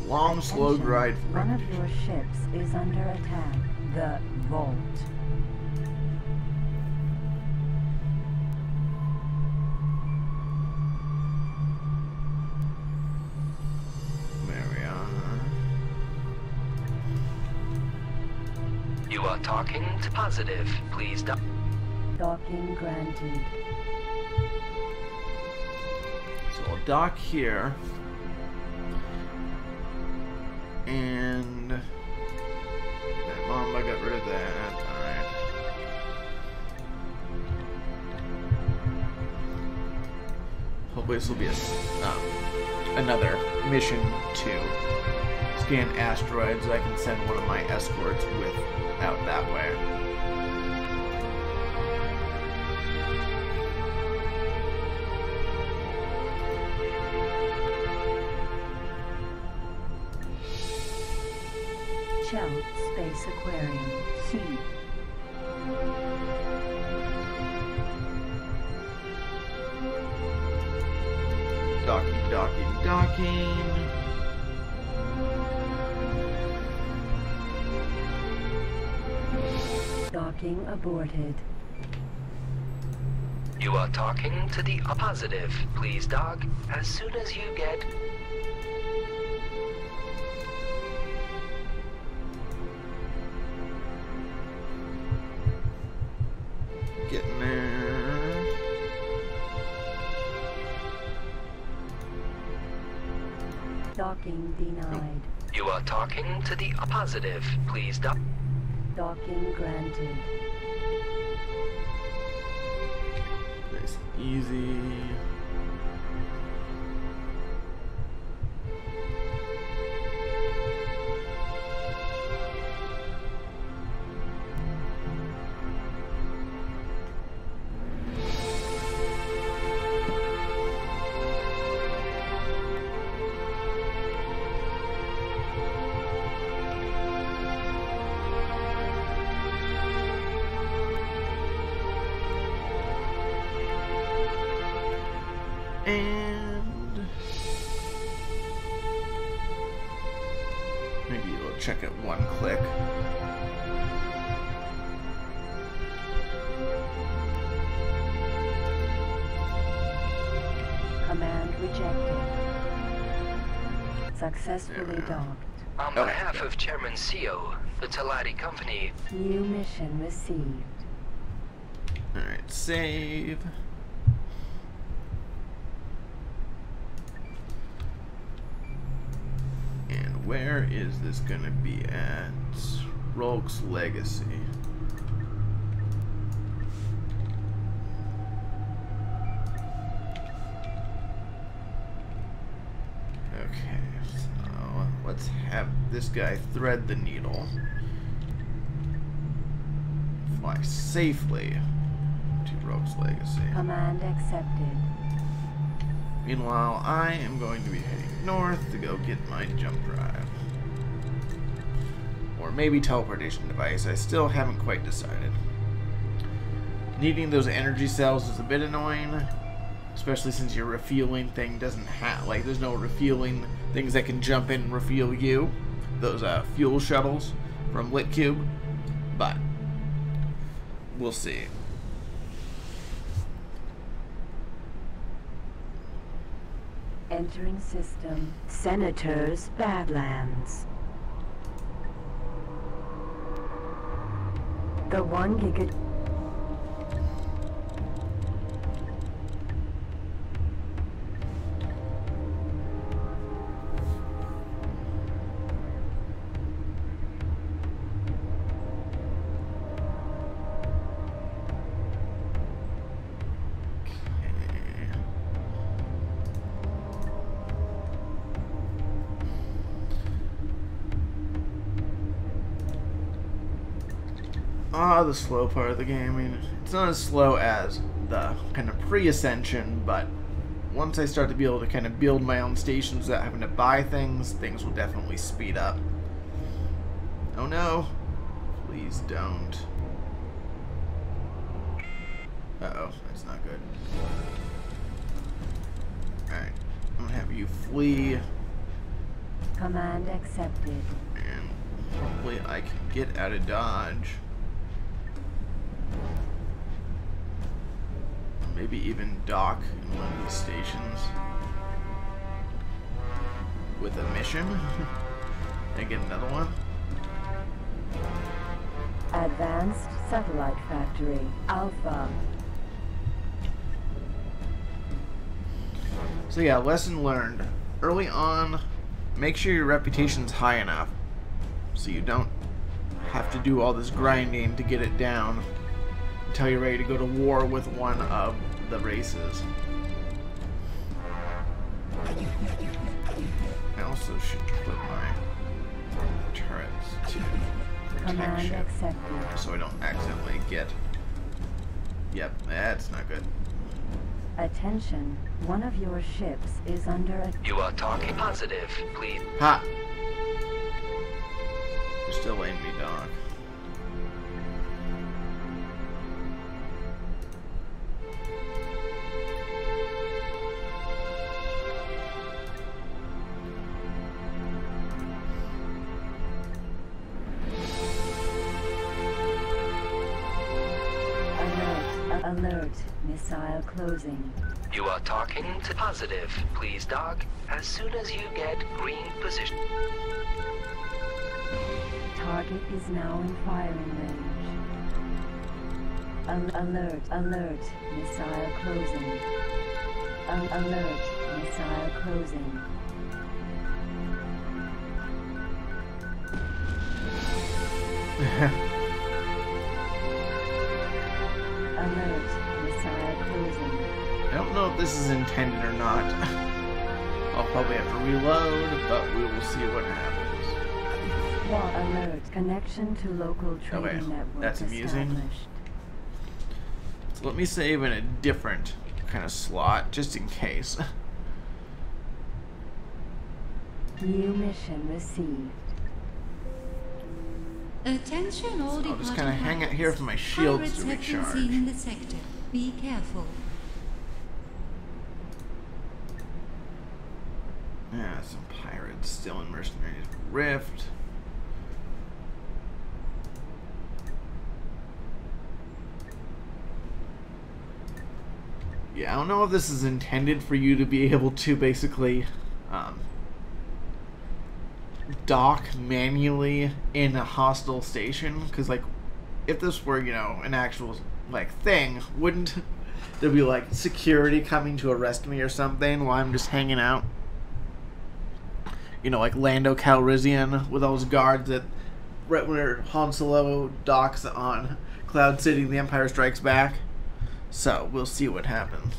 [SPEAKER 1] Long, slow ride.
[SPEAKER 2] One of your ships is under attack. The Vault.
[SPEAKER 1] There we are.
[SPEAKER 3] You are talking to positive. Please dock.
[SPEAKER 2] Docking granted.
[SPEAKER 1] So I'll dock here. And that Mamba got rid of that. Alright. Hopefully this will be another mission to scan asteroids. I can send one of my escorts out that way.
[SPEAKER 2] Chelt Space Aquarium. C.
[SPEAKER 1] Docking, docking, docking.
[SPEAKER 2] Docking aborted.
[SPEAKER 3] You are talking to the positive. Please dock as soon as you get.
[SPEAKER 1] Getting there.
[SPEAKER 2] Docking denied.
[SPEAKER 3] You are talking to the positive. Please dock.
[SPEAKER 2] Docking granted.
[SPEAKER 1] Nice and easy. And maybe we'll check it one click.
[SPEAKER 2] Command rejected. Successfully docked.
[SPEAKER 3] On behalf of Chairman CEO, the Talati Company.
[SPEAKER 2] New mission received.
[SPEAKER 1] Alright, save. And where is this gonna be at? Rogue's Legacy. Okay, so let's have this guy thread the needle. Fly safely to Rogue's Legacy.
[SPEAKER 2] Command accepted.
[SPEAKER 1] Meanwhile, I am going to be heading north to go get my jump drive. Or maybe teleportation device. I still haven't quite decided. Needing those energy cells is a bit annoying. Especially since your refueling thing doesn't have, like, there's no refueling things that can jump in and refuel you. Those fuel shuttles from LitCube. But we'll see.
[SPEAKER 2] Entering system. Senator's Badlands. The 1 giga...
[SPEAKER 1] the slow part of the game. I mean, it's not as slow as the kind of pre-ascension, but once I start to be able to kind of build my own stations without having to buy things, things will definitely speed up. Oh no. Please don't. Uh-oh, that's not good. Alright, I'm gonna have you flee.
[SPEAKER 2] Command accepted.
[SPEAKER 1] And hopefully I can get out of dodge. Maybe even dock in one of these stations with a mission and get another one.
[SPEAKER 2] Advanced Satellite Factory, Alpha.
[SPEAKER 1] So yeah, lesson learned. Early on, make sure your reputation's high enough so you don't have to do all this grinding to get it down until you're ready to go to war with one of the races. I also should put my turrets to protection so I don't accidentally get... Yep, that's not good.
[SPEAKER 2] Attention, one of your ships is under attack.
[SPEAKER 3] You are talking positive, please.
[SPEAKER 1] Ha! You're still letting me dock.
[SPEAKER 2] Alert, missile closing.
[SPEAKER 3] You are talking to positive. Please dock as soon as you get green position.
[SPEAKER 2] Target is now in firing range. Alert, missile closing. Alert, missile closing. Alert, missile closing.
[SPEAKER 1] I don't know if this is intended or not. I'll probably have to reload, but we will see what happens.
[SPEAKER 2] Alert, connection to local trading network
[SPEAKER 1] that's amusing. So let me save in a different kind of slot, just in case.
[SPEAKER 2] New mission received.
[SPEAKER 5] Attention all
[SPEAKER 1] I'll just kind of hang out here for my shields to recharge.
[SPEAKER 5] Have been seen in the sector. Be careful.
[SPEAKER 1] Yeah, some pirates still in Mercenaries Rift. Yeah, I don't know if this is intended for you to be able to basically dock manually in a hostile station, because like if this were, you know, an actual like thing, wouldn't there be like security coming to arrest me or something while I'm just hanging out, you know, like Lando Calrissian with all those guards that right when Han Solo docks on Cloud City The Empire Strikes Back. So we'll see what happens.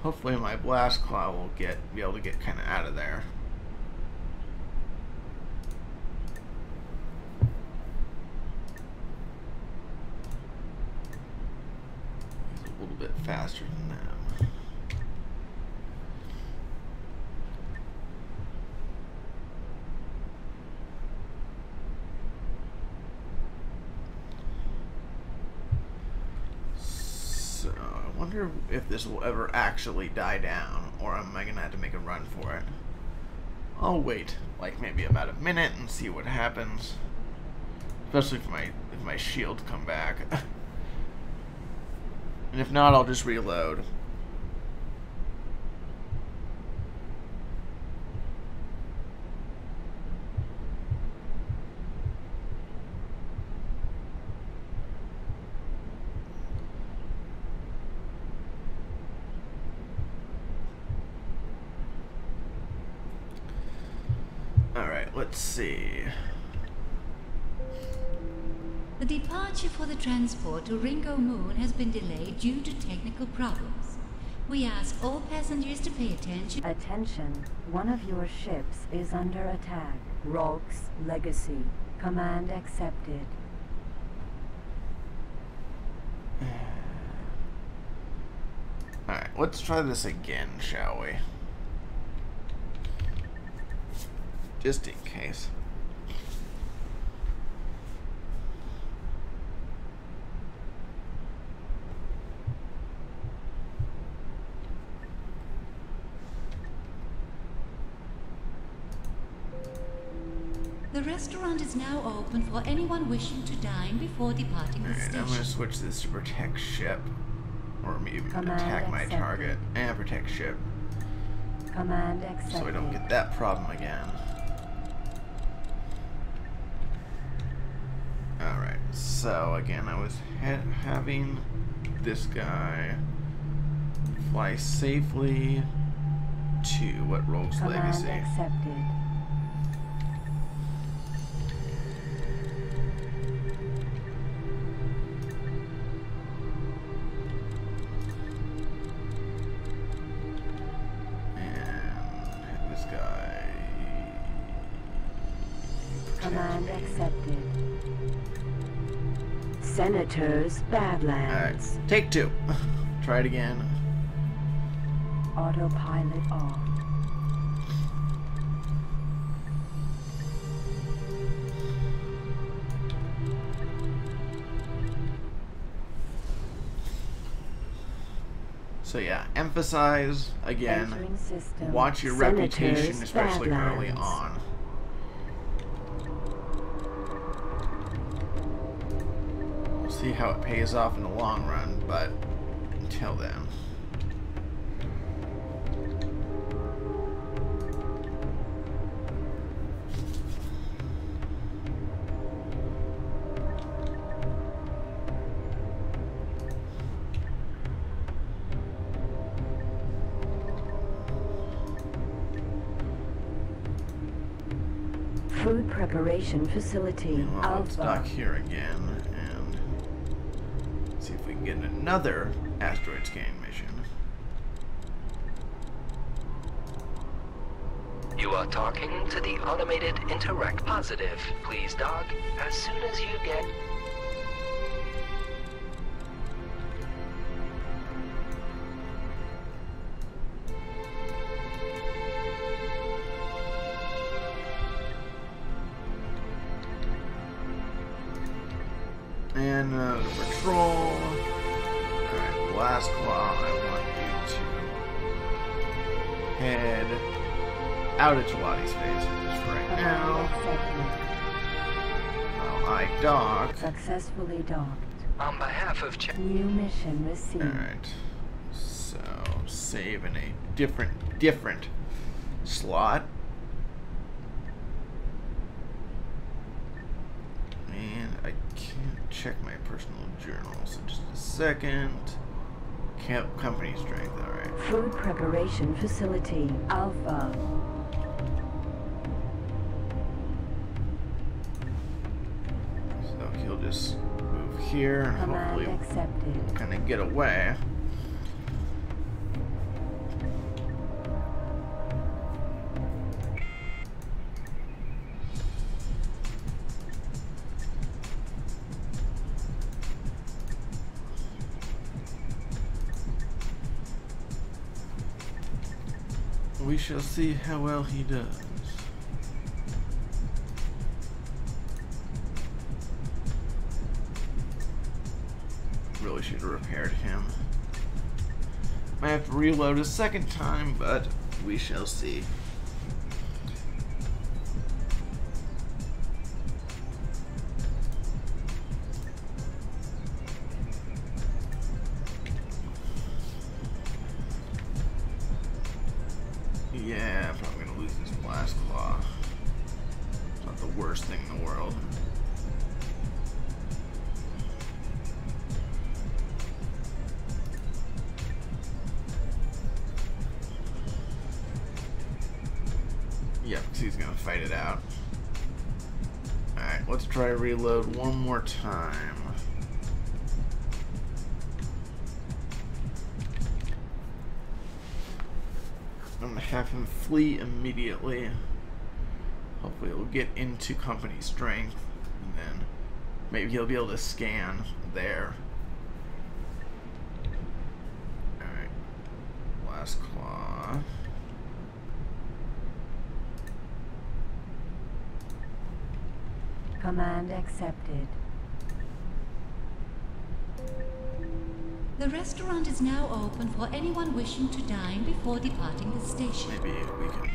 [SPEAKER 1] Hopefully my blast claw will be able to get kind of out of there. A little bit faster than them. So I wonder if this will ever actually die down, or am I gonna have to make a run for it? I'll wait like maybe about a minute and see what happens, especially if my shields come back. And if not, I'll just reload. Alright, let's see.
[SPEAKER 5] The departure for the transport to Ringo Moon has been delayed due to technical problems. We ask all passengers to pay attention.
[SPEAKER 2] Attention, one of your ships is under attack. Rolk's Legacy. Command accepted.
[SPEAKER 1] Alright, let's try this again, shall we? Just in case.
[SPEAKER 5] The restaurant is now open for anyone wishing to dine before departing the station.
[SPEAKER 1] I'm going to switch this to protect ship. Or maybe
[SPEAKER 2] Command
[SPEAKER 1] attack my
[SPEAKER 2] accepted.
[SPEAKER 1] target. And protect ship.
[SPEAKER 2] Command accepted.
[SPEAKER 1] So we don't get that problem again. Alright, so again, I was having this guy fly safely to what Rogue's
[SPEAKER 2] Command
[SPEAKER 1] Legacy.
[SPEAKER 2] accepted. Command accepted. Senators Badlands.
[SPEAKER 1] Alright, take two. Try it again.
[SPEAKER 2] Autopilot off.
[SPEAKER 1] So yeah, emphasize again.
[SPEAKER 2] Entering system.
[SPEAKER 1] Watch your
[SPEAKER 2] Senators
[SPEAKER 1] reputation, especially early
[SPEAKER 2] Badlands.
[SPEAKER 1] on. We'll see how it pays off in the long run, but until then.
[SPEAKER 2] Food preparation facility.
[SPEAKER 1] Well, let's dock
[SPEAKER 2] Alpha.
[SPEAKER 1] here again and see if we can get another asteroid scanning mission.
[SPEAKER 3] You are talking to the automated interact positive. Please dock as soon as you get...
[SPEAKER 1] And the patrol. Alright, Blast Claw, I want you to head out of Chalati space just for right now. While I dock.
[SPEAKER 2] Successfully docked.
[SPEAKER 3] On behalf of...
[SPEAKER 2] New mission received.
[SPEAKER 1] Alright. So save in a different slot. And I can't check my personal journal, so just a second. Company strength, alright.
[SPEAKER 2] Food preparation facility. Alpha.
[SPEAKER 1] So he'll just move here and
[SPEAKER 2] Command
[SPEAKER 1] hopefully
[SPEAKER 2] accepted.
[SPEAKER 1] kind of get away. We shall see how well he does. Really should have repaired him. Might have to reload a second time, but we shall see. Yeah, I'm probably gonna lose this Blast Claw. It's not the worst thing in the world. Yep, because he's gonna fight it out. Alright, let's try reload one more time. I'm gonna have him flee immediately. Hopefully he'll get into company strength, and then maybe he'll be able to scan there. Blast Claw.
[SPEAKER 2] Command accepted.
[SPEAKER 5] The restaurant is now open for anyone wishing to dine before departing the station.
[SPEAKER 1] Maybe we can...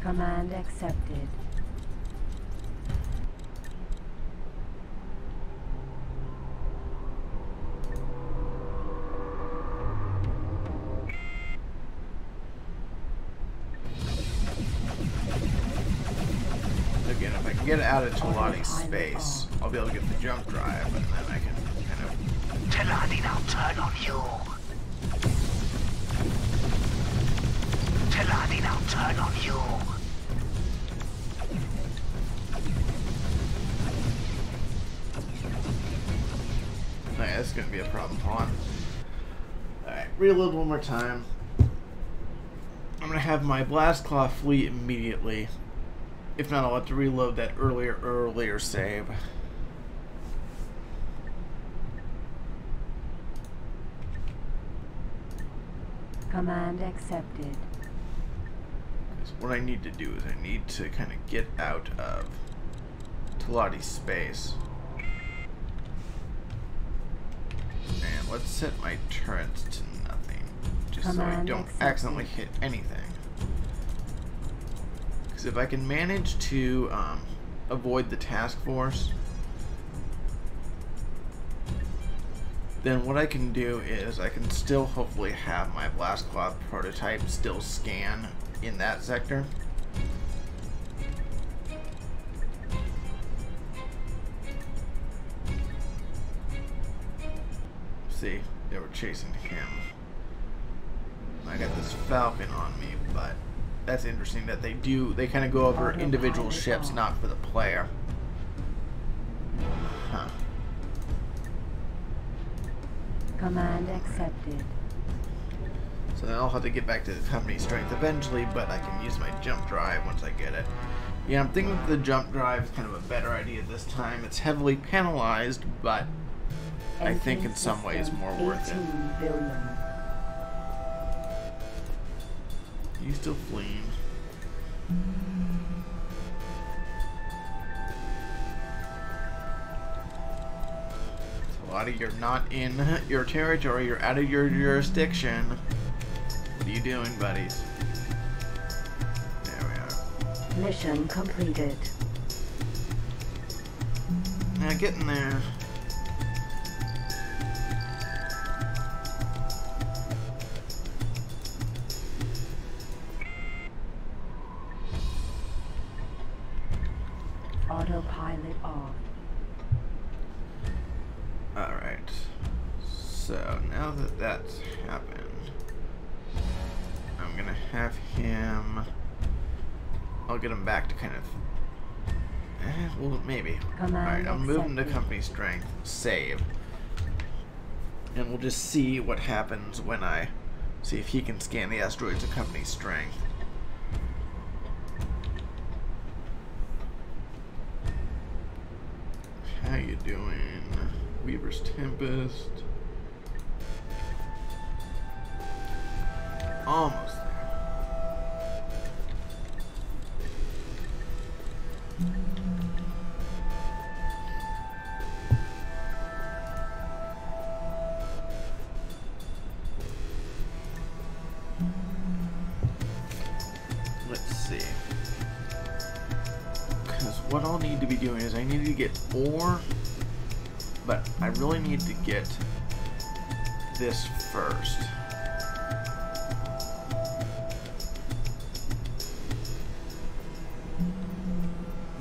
[SPEAKER 2] Command accepted.
[SPEAKER 1] Again, if I can get out of Teladi's space, I'll be able to get the jump drive, and then I can kind of...
[SPEAKER 4] Teladi now turn on you. Teladi now turn on you.
[SPEAKER 1] Alright, that's gonna be a problem. Hold on. Alright, reload one more time. I'm gonna have my Blast Claw flee immediately. If not, I'll have to reload that earlier save.
[SPEAKER 2] Command accepted.
[SPEAKER 1] What I need to do is I need to kind of get out of Teladi's space. And let's set my turrets to nothing, just so I don't accidentally hit anything. Because if I can manage to avoid the task force, then what I can do is I can still hopefully have my Blast Claw prototype still scan in that sector. See, they were chasing him. I got this Falcon on me, but that's interesting that they kind of go over individual ships, not for the player. Huh.
[SPEAKER 2] Command accepted.
[SPEAKER 1] So then I'll have to get back to the company strength eventually, but I can use my jump drive once I get it. Yeah, I'm thinking the jump drive is kind of a better idea this time. It's heavily penalized, but I think in some ways more worth it.
[SPEAKER 2] 18 billion.
[SPEAKER 1] Are you still fleeing? Teladi, you're not in your territory, you're out of your jurisdiction. What are you doing, buddies? There we are.
[SPEAKER 2] Mission completed.
[SPEAKER 1] Now get in there.
[SPEAKER 2] Autopilot off.
[SPEAKER 1] Alright. So now that that's happened, I'm gonna have him... I'll get him back to kind of... well, maybe. Alright, I'm moving to company strength. Save. And we'll just see what happens when I... see if he can scan the asteroids at company strength. How you doing? Weaver's Tempest. Almost there. Let's see. Because what I'll need to be doing is I need to get ore, but I really need to get this first.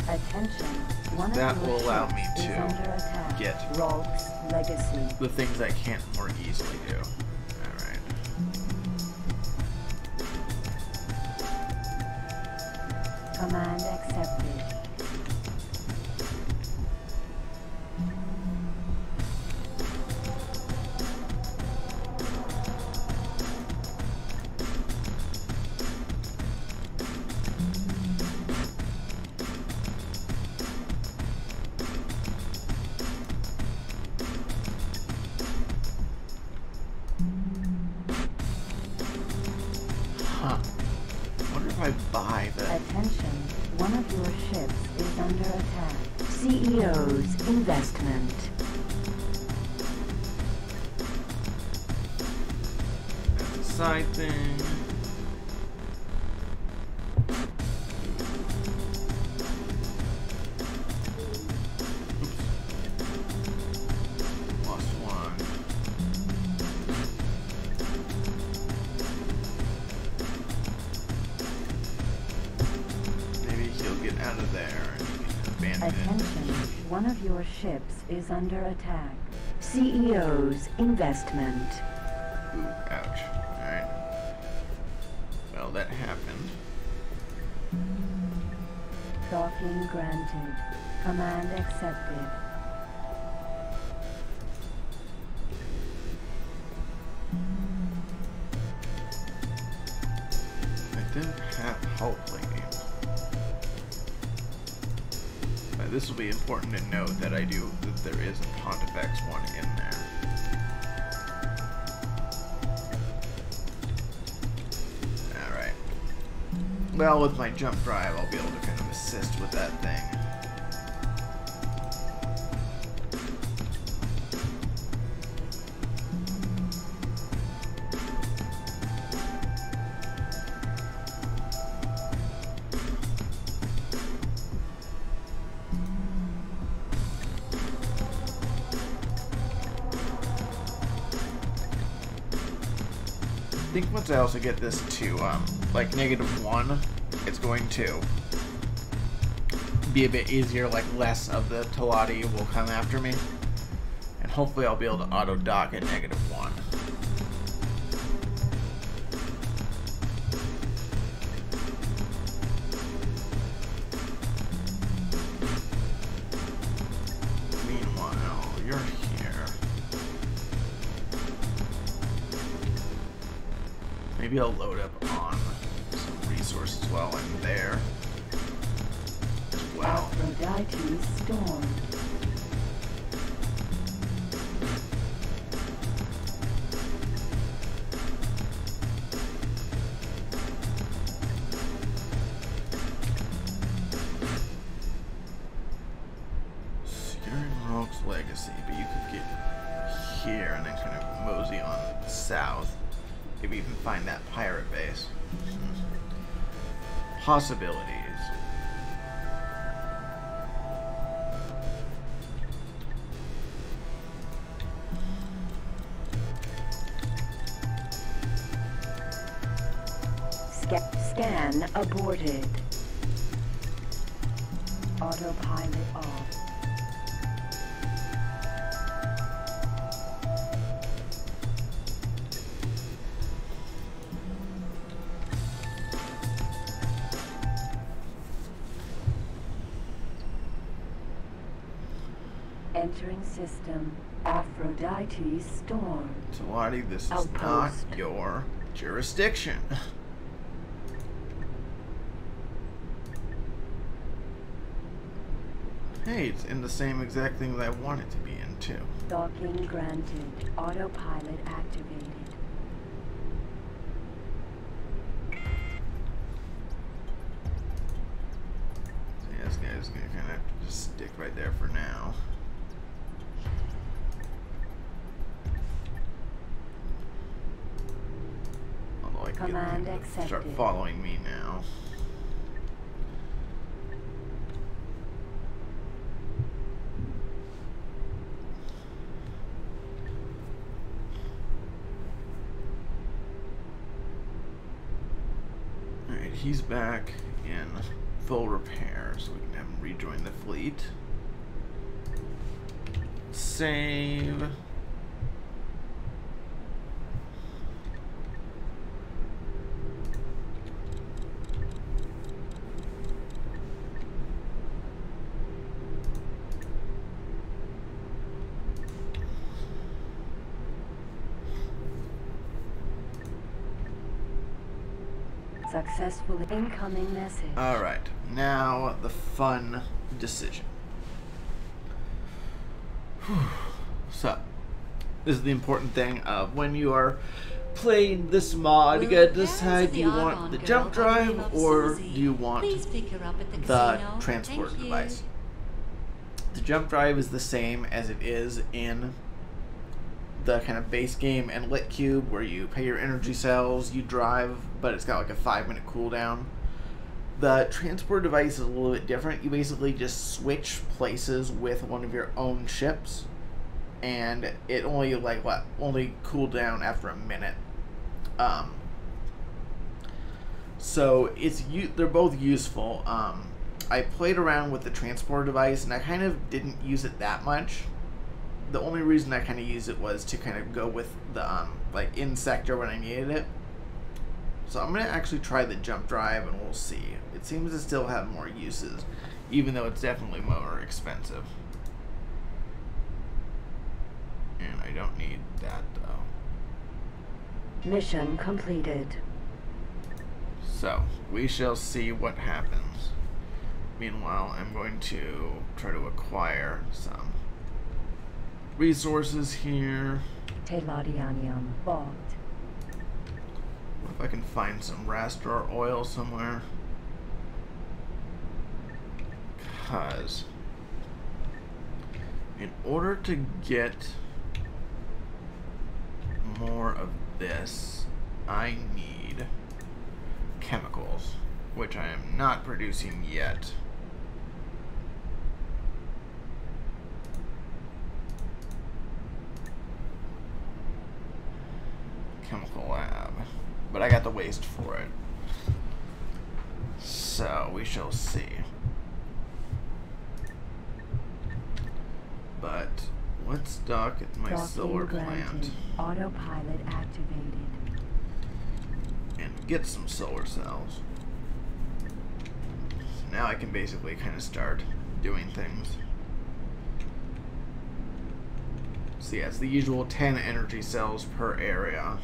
[SPEAKER 2] Attention. One
[SPEAKER 1] That
[SPEAKER 2] of
[SPEAKER 1] will
[SPEAKER 2] your
[SPEAKER 1] allow me
[SPEAKER 2] ships is
[SPEAKER 1] to
[SPEAKER 2] under attack.
[SPEAKER 1] get
[SPEAKER 2] Rogue's Legacy.
[SPEAKER 1] the things I can't more easily do. Alright.
[SPEAKER 2] Command accepted.
[SPEAKER 1] Huh. I wonder if I buy the...
[SPEAKER 2] Attention, one of your ships is under attack. CEO's investment.
[SPEAKER 1] That's a side thing.
[SPEAKER 2] Attention, one of your ships is under attack. CEO's investment.
[SPEAKER 1] Ooh, ouch. Alright. Well, that happened.
[SPEAKER 2] Docking granted. Command accepted.
[SPEAKER 1] I didn't have hull plating. This will be important to note that there is a Pontifex one in there. Alright. Well, with my jump drive, I'll be able to kind of assist with that thing. I think once I also get this to, like, -1, it's going to be a bit easier, like, less of the Teladi will come after me. And hopefully I'll be able to auto-dock at -1. Meanwhile, you're here. Maybe I'll load up on some resources while I'm there as well.
[SPEAKER 2] Aphrodite storm.
[SPEAKER 1] Securing Rogue's Legacy, but you could get here and then kind of mosey on south. Maybe even find that pirate base. Possibilities.
[SPEAKER 2] Scan aborted. Autopilot off. Entering system. Aphrodite storm.
[SPEAKER 1] Teladi, this is
[SPEAKER 2] Outpost.
[SPEAKER 1] not your jurisdiction. Hey, it's in the same exact thing that I want it to be in, too.
[SPEAKER 2] Docking granted. Autopilot activated.
[SPEAKER 1] So yeah, this guy's gonna kind of have to just stick right there for now. Although I can
[SPEAKER 2] Command
[SPEAKER 1] get them to start
[SPEAKER 2] accepted.
[SPEAKER 1] following me now. Alright, he's back in full repair, so we can have him rejoin the fleet. Save.
[SPEAKER 2] Successful incoming message.
[SPEAKER 1] Alright, now the fun decision. So, this is the important thing of when you are playing this mod, you gotta decide, do you want the jump drive or do you want the transport device? The jump drive is the same as it is in the kind of base game and lit cube, where you pay your energy cells, you drive, but it's got like a 5-minute cooldown. The transport device is a little bit different. You basically just switch places with one of your own ships, and it only only cool down after a minute. So they're both useful. I played around with the transport device, and I kind of didn't use it that much. The only reason I kind of used it was to kind of go with the like in sector when I needed it. So I'm gonna actually try the jump drive, and we'll see. It seems to still have more uses, even though it's definitely more expensive. And I don't need that though.
[SPEAKER 2] Mission completed.
[SPEAKER 1] So we shall see what happens. Meanwhile, I'm going to try to acquire some resources here.
[SPEAKER 2] Teladianium bought.
[SPEAKER 1] If I can find some Rastar oil somewhere. Because in order to get more of this, I need chemicals, which I am not producing yet. Chemical lab. But I got the waste for it. So we shall see. But let's dock at my solar plant.
[SPEAKER 2] Autopilot activated.
[SPEAKER 1] And get some solar cells. So now I can basically kind of start doing things. So yeah, it's the usual 10 energy cells per area.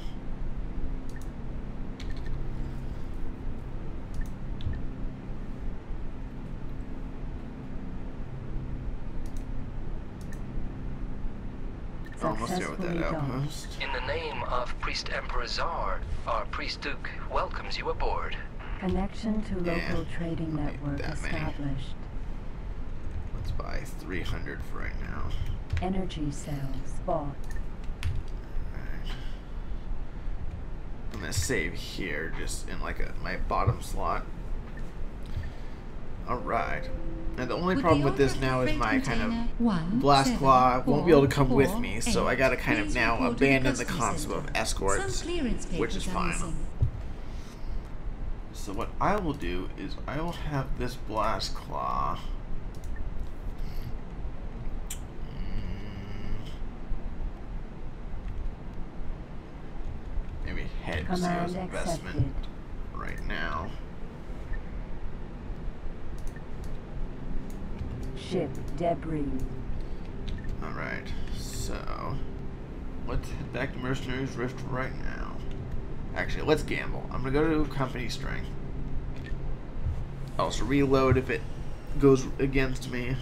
[SPEAKER 1] Almost there with that outpost.
[SPEAKER 3] In the name of Priest Emperor Czar, our Priest Duke welcomes you aboard.
[SPEAKER 2] Connection to local trading network established.
[SPEAKER 1] Let's buy 300 for right now.
[SPEAKER 2] Energy cells bought.
[SPEAKER 1] Right. I'm gonna save here, just in like my bottom slot. Alright. And the only problem with this now is my kind of blast claw won't be able to come with me, so I gotta kind of now abandon the concept of escorts, which is fine. So what I will do is I will have this blast claw. Maybe head sales investment right now.
[SPEAKER 2] Ship debris.
[SPEAKER 1] Alright, so let's head back to Mercenaries Rift right now. Actually, let's gamble. I'm gonna go to company strength. I'll also reload if it goes against me.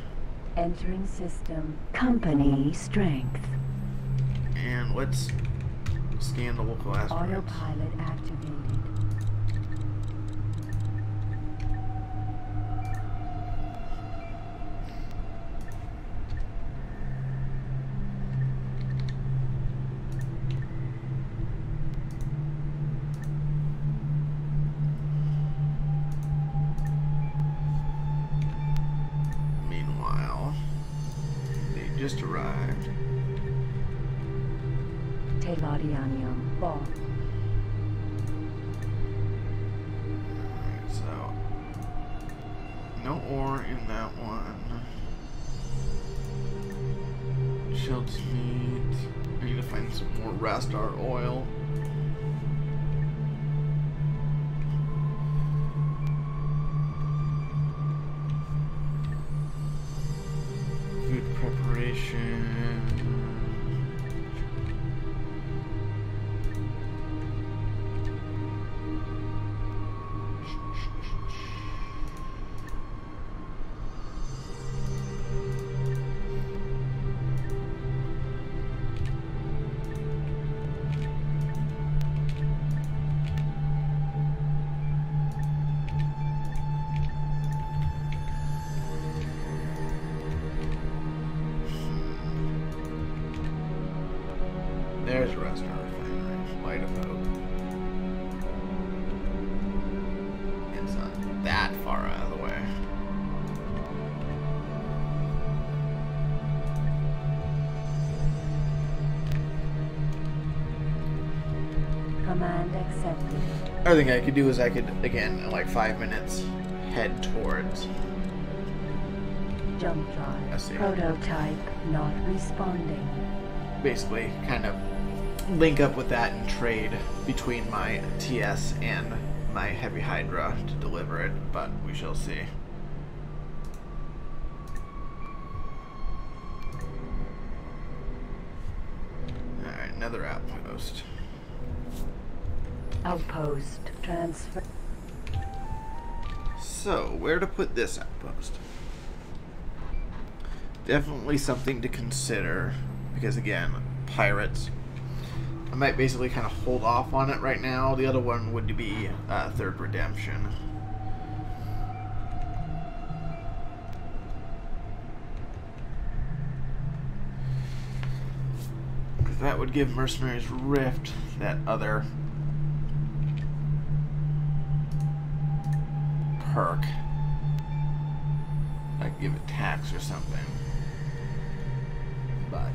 [SPEAKER 2] Entering system. Company strength.
[SPEAKER 1] And let's scan the local asteroids.
[SPEAKER 2] Autopilot activated. Just arrived. Teladianium ball.
[SPEAKER 1] Alright, so no ore in that one. Schild's meat. I need to find some more Rastar oil. Food preparation. treasure rest in our refinery. Light of hope. It's not that far out of the way.
[SPEAKER 2] Command accepted.
[SPEAKER 1] Other thing I could do is I could, again, in like 5 minutes, head towards
[SPEAKER 2] Jump drive.
[SPEAKER 1] I see.
[SPEAKER 2] Prototype not responding.
[SPEAKER 1] Basically kind of link up with that and trade between my TS and my Heavy Hydra to deliver it, but we shall see. Alright, another outpost.
[SPEAKER 2] Outpost transfer.
[SPEAKER 1] So, where to put this outpost? Definitely something to consider, because again, pirates. I might basically kind of hold off on it right now. The other one would be Third Redemption. Because that would give Mercenaries Rift that other perk. I could give it tax or something. But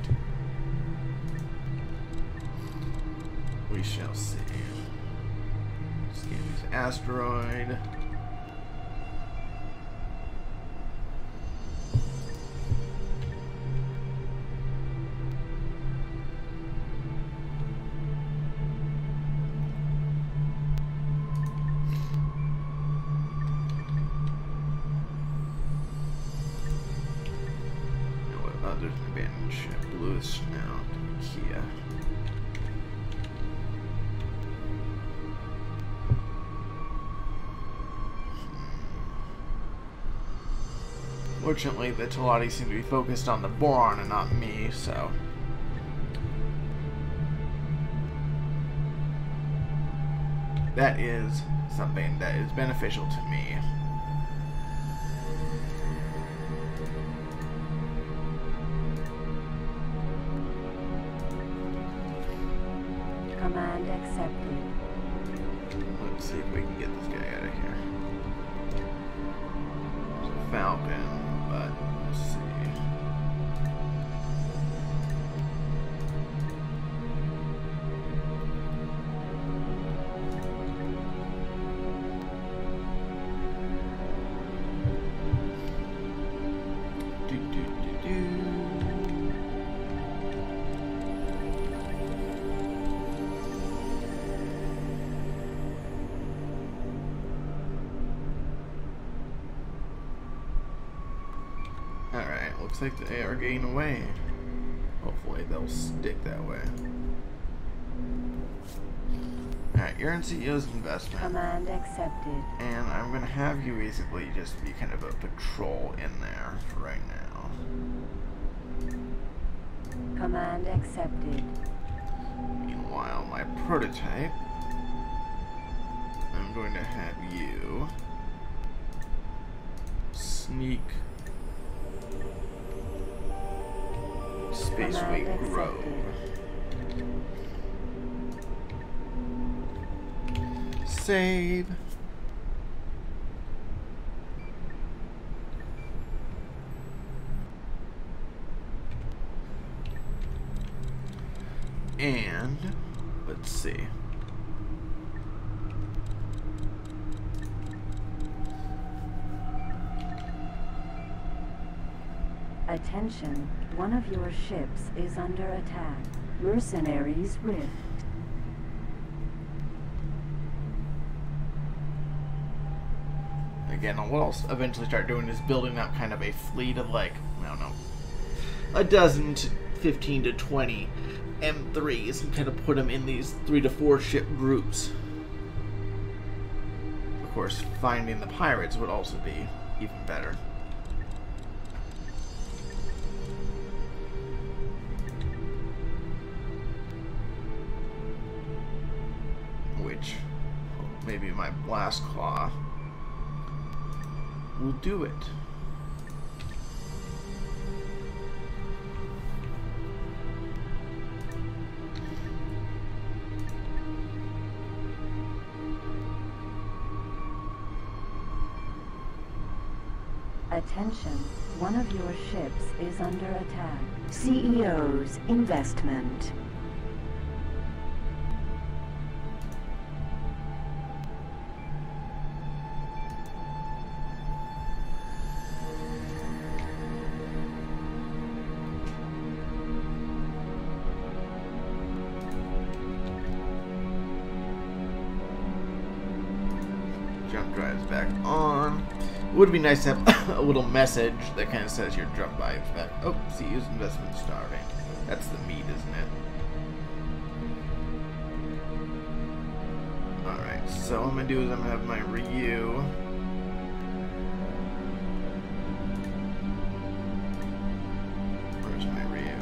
[SPEAKER 1] we shall see. Scan this asteroid. There's an abandoned ship. Bluest Snout. Kia. Fortunately, the Telati seem to be focused on the Boron and not me, so... that is something that is beneficial to me.
[SPEAKER 2] Command accepted.
[SPEAKER 1] Let's see if we can get this guy out of here. There's a Falcon, but let's see. Alright, looks like they are getting away. Hopefully they'll stick that way. Alright, you're in CEO's investment.
[SPEAKER 2] Command accepted.
[SPEAKER 1] And I'm going to have you basically just be kind of a patrol in there for right now.
[SPEAKER 2] Command accepted.
[SPEAKER 1] Meanwhile, my prototype, I'm going to have you sneak Spaceway Grove. Save. And let's see.
[SPEAKER 2] Attention, one of your ships is under attack. Mercenaries Rift.
[SPEAKER 1] Again, what I'll eventually start doing is building up kind of a fleet of like, I don't know, a dozen to 15 to 20 M3s and kind of put them in these 3 to 4 ship groups. Of course, finding the pirates would also be even better. Which, maybe my Blast Claw will do it.
[SPEAKER 2] Attention, one of your ships is under attack. CEO's investment.
[SPEAKER 1] Jump drives back on. It would be nice to have a little message that kind of says your jump drive's back. Oh, CEO's investment starting. That's the meat, isn't it? Alright, so what I'm going to do is I'm going to have my Ryu. Where's my Ryu?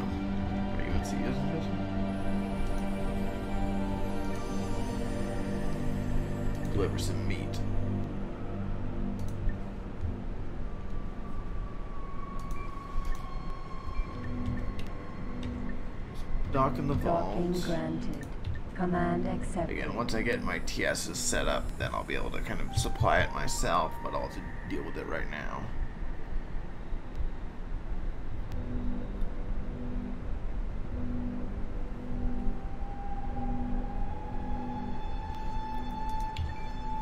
[SPEAKER 1] Are you in CEO's investment? Deliver some meat. Dock in the vault.
[SPEAKER 2] Docking granted. Command accepted.
[SPEAKER 1] Again, once I get my TSs set up, then I'll be able to kind of supply it myself, but I'll have to deal with it right now.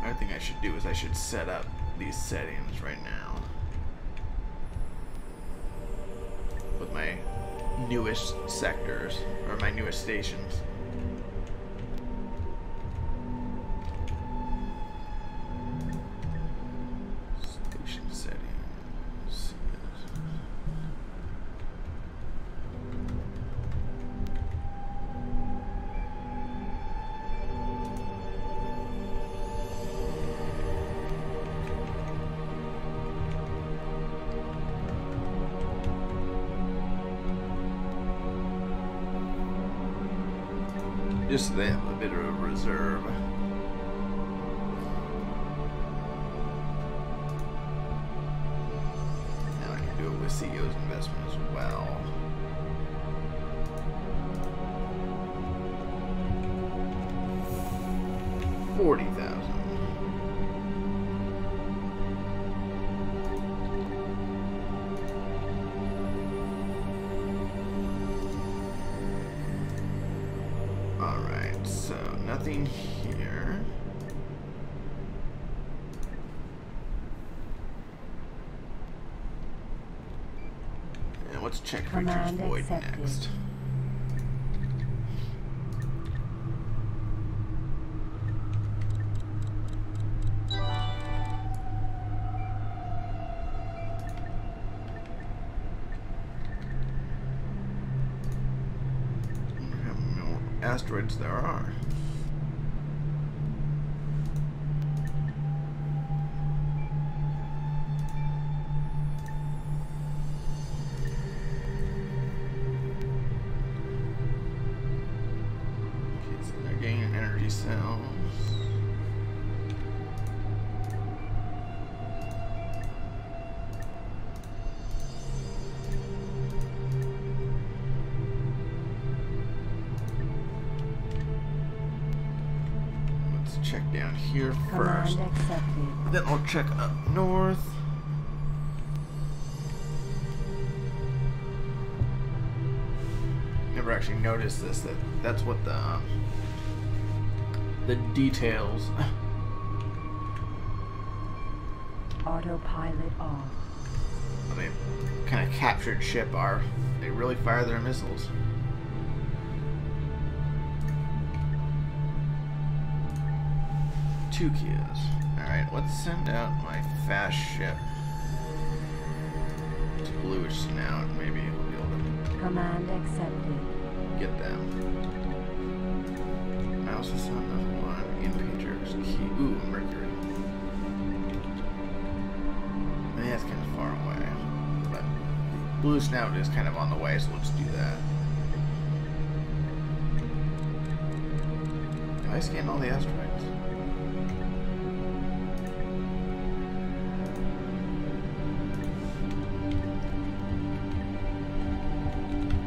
[SPEAKER 1] Another thing I should do is I should set up these settings right now with my newest sectors, or my newest stations. Station settings. Just so they have a bit of a reserve. Now I can do it with CEO's investment as well. $40,000. Alright, so nothing here. And let's check Creature's Void next. Asteroids there are. Okay, so they're gaining energy cells. Check down here first. Then I'll check up north. Never actually noticed this. That's what the details.
[SPEAKER 2] Autopilot off.
[SPEAKER 1] I mean, kind of captured ship are. They really fire their missiles. Two Kias. Alright, let's send out my fast ship. It's bluish snout. Maybe we'll be able to
[SPEAKER 2] Command accepted.
[SPEAKER 1] get them. I also saw another one in Patriots. Ooh, Mercury. That's kind of far away. But blue snout is kind of on the way, so let's do that. Did I scan all the asteroids?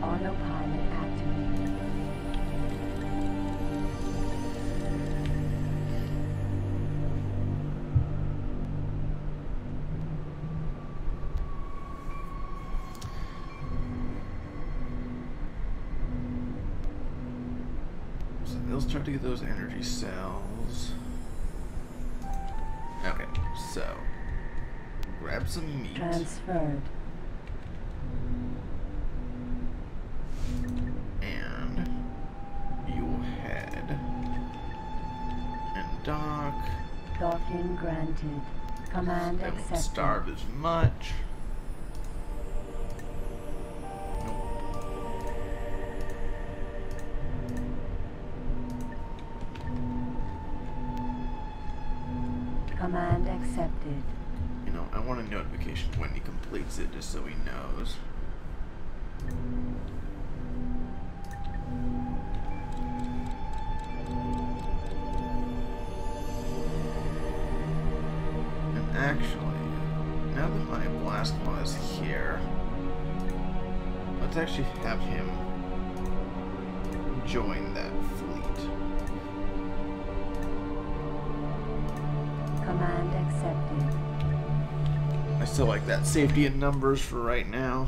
[SPEAKER 2] Autopilot activated.
[SPEAKER 1] still start to get those energy cells. Okay, so grab some meat.
[SPEAKER 2] Transferred.
[SPEAKER 1] And you'll head and dock.
[SPEAKER 2] Docking granted. Command
[SPEAKER 1] I won't
[SPEAKER 2] accepted.
[SPEAKER 1] starve as much.
[SPEAKER 2] Command accepted.
[SPEAKER 1] You know, I want a notification when he completes it, just so he knows. And actually, now that my blast claw is here, let's actually have him join that fleet.
[SPEAKER 2] Command accepted.
[SPEAKER 1] I still like that safety in numbers for right now.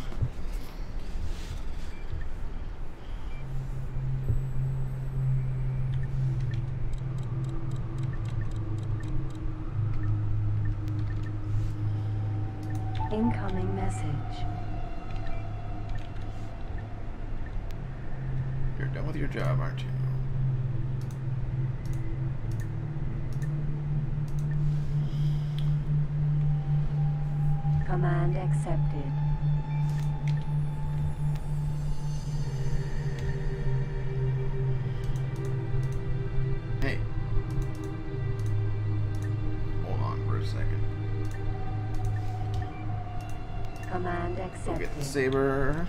[SPEAKER 2] Incoming message.
[SPEAKER 1] You're done with your job, aren't you?
[SPEAKER 2] Command accepted.
[SPEAKER 1] Hey. Hold on for a second.
[SPEAKER 2] Command
[SPEAKER 1] Go
[SPEAKER 2] accepted.
[SPEAKER 1] get the saber.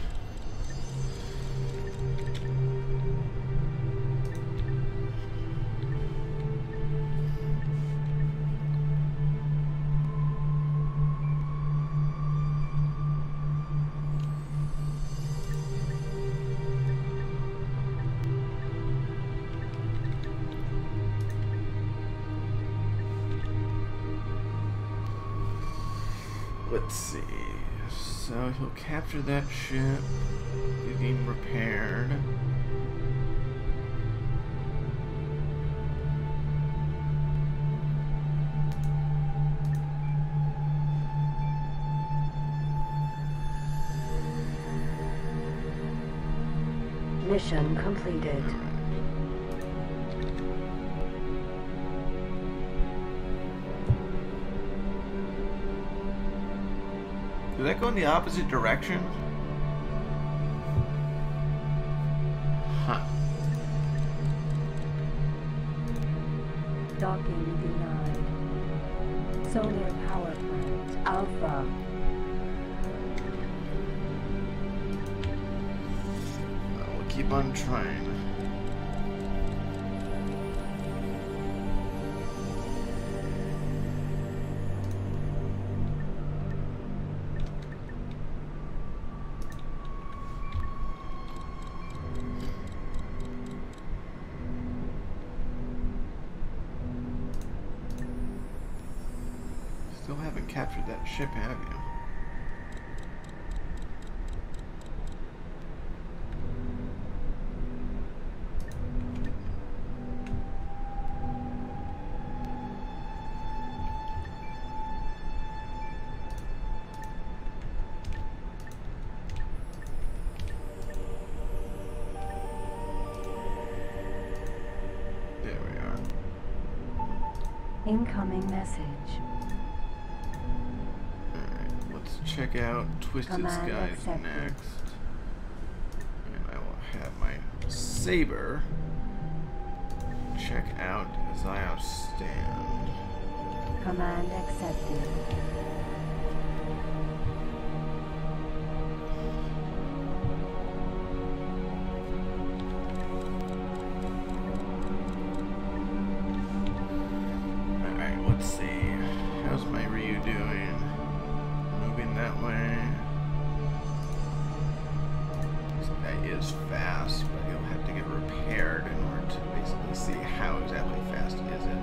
[SPEAKER 1] Let's see. So he'll capture that ship. He's being repaired.
[SPEAKER 2] Mission completed.
[SPEAKER 1] Did that go in the opposite direction? Huh.
[SPEAKER 2] Docking denied. Solar power plant. Alpha.
[SPEAKER 1] Well, we'll keep on trying. Still haven't captured that ship, have you? There we are.
[SPEAKER 2] Incoming message.
[SPEAKER 1] Let's check out Twisted
[SPEAKER 2] Command
[SPEAKER 1] Skies
[SPEAKER 2] accepted.
[SPEAKER 1] next. And I will have my saber check out as I outstand.
[SPEAKER 2] Command accepted.
[SPEAKER 1] Alright, let's see. How's my Ryu doing? Moving that way. This guy is fast, but he'll have to get repaired in order to basically see how exactly fast is it.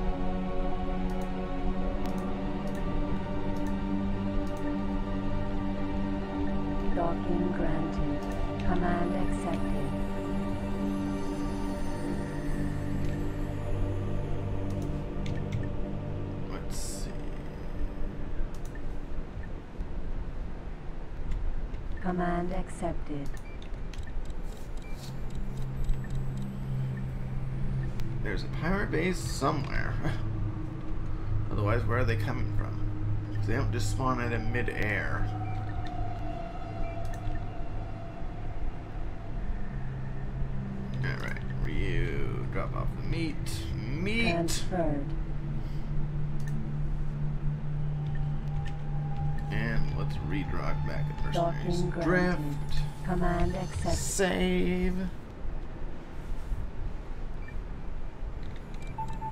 [SPEAKER 2] Docking granted. Command accepted. Command accepted.
[SPEAKER 1] There's a pirate base somewhere. Otherwise, where are they coming from? They don't just spawn at in mid-air. Alright, Ryu, drop off the meat. Meat!
[SPEAKER 2] Transferred.
[SPEAKER 1] And let's redrock back at Mercenaries.
[SPEAKER 2] Docking
[SPEAKER 1] Drift.
[SPEAKER 2] granted. Command accepted.
[SPEAKER 1] Save.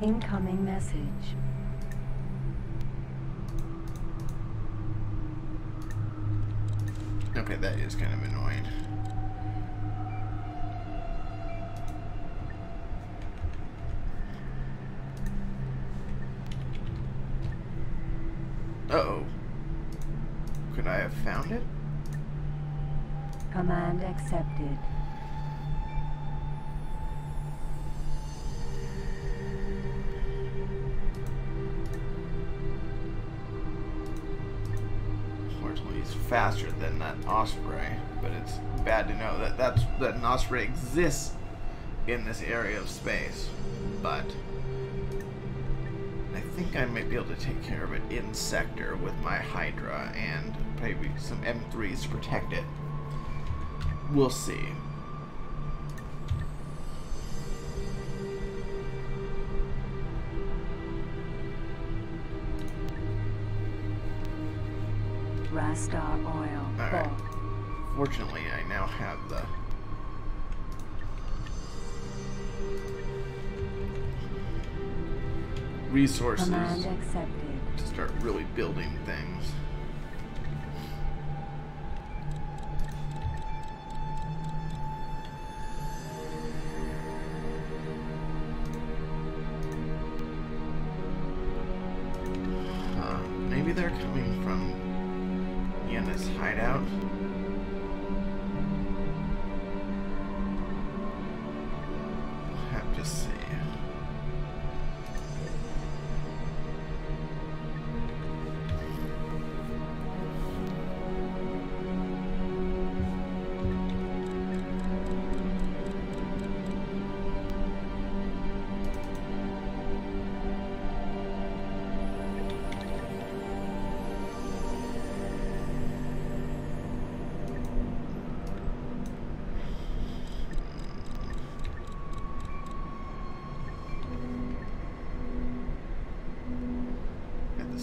[SPEAKER 2] Incoming message.
[SPEAKER 1] Okay, that is kind of annoying. Uh-oh. Could I have found it?
[SPEAKER 2] Command accepted.
[SPEAKER 1] Fortunately, he's faster than that Osprey, but it's bad to know that an Osprey exists in this area of space. But I think I might be able to take care of it in sector with my Hydra and maybe some M3s to protect it. We'll see.
[SPEAKER 2] Rastar oil.
[SPEAKER 1] Alright.
[SPEAKER 2] Full.
[SPEAKER 1] Fortunately, I now have the resources
[SPEAKER 2] Command accepted.
[SPEAKER 1] to start really building things. Maybe they're coming from Yenna's hideout. We'll have to see.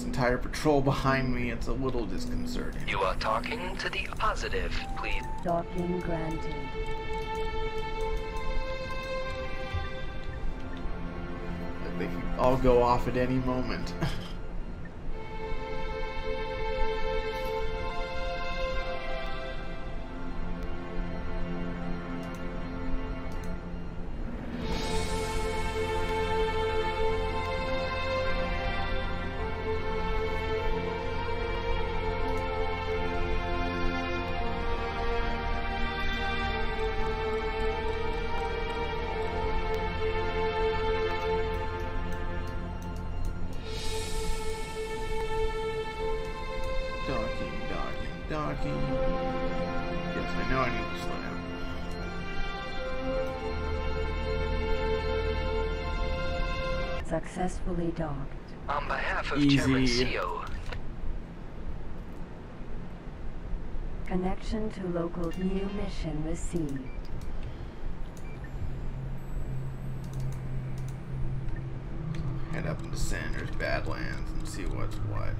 [SPEAKER 1] Entire patrol behind me, it's a little disconcerting.
[SPEAKER 3] You are talking to the positive, please.
[SPEAKER 2] Docking granted.
[SPEAKER 1] Like they could all go off at any moment. Docking. Yes, I know I need to slow down.
[SPEAKER 2] Successfully docked.
[SPEAKER 3] On behalf of
[SPEAKER 1] Easy.
[SPEAKER 3] Chairman CO.
[SPEAKER 2] Connection to local new mission received.
[SPEAKER 1] Head up into Sanders Badlands and see what's what.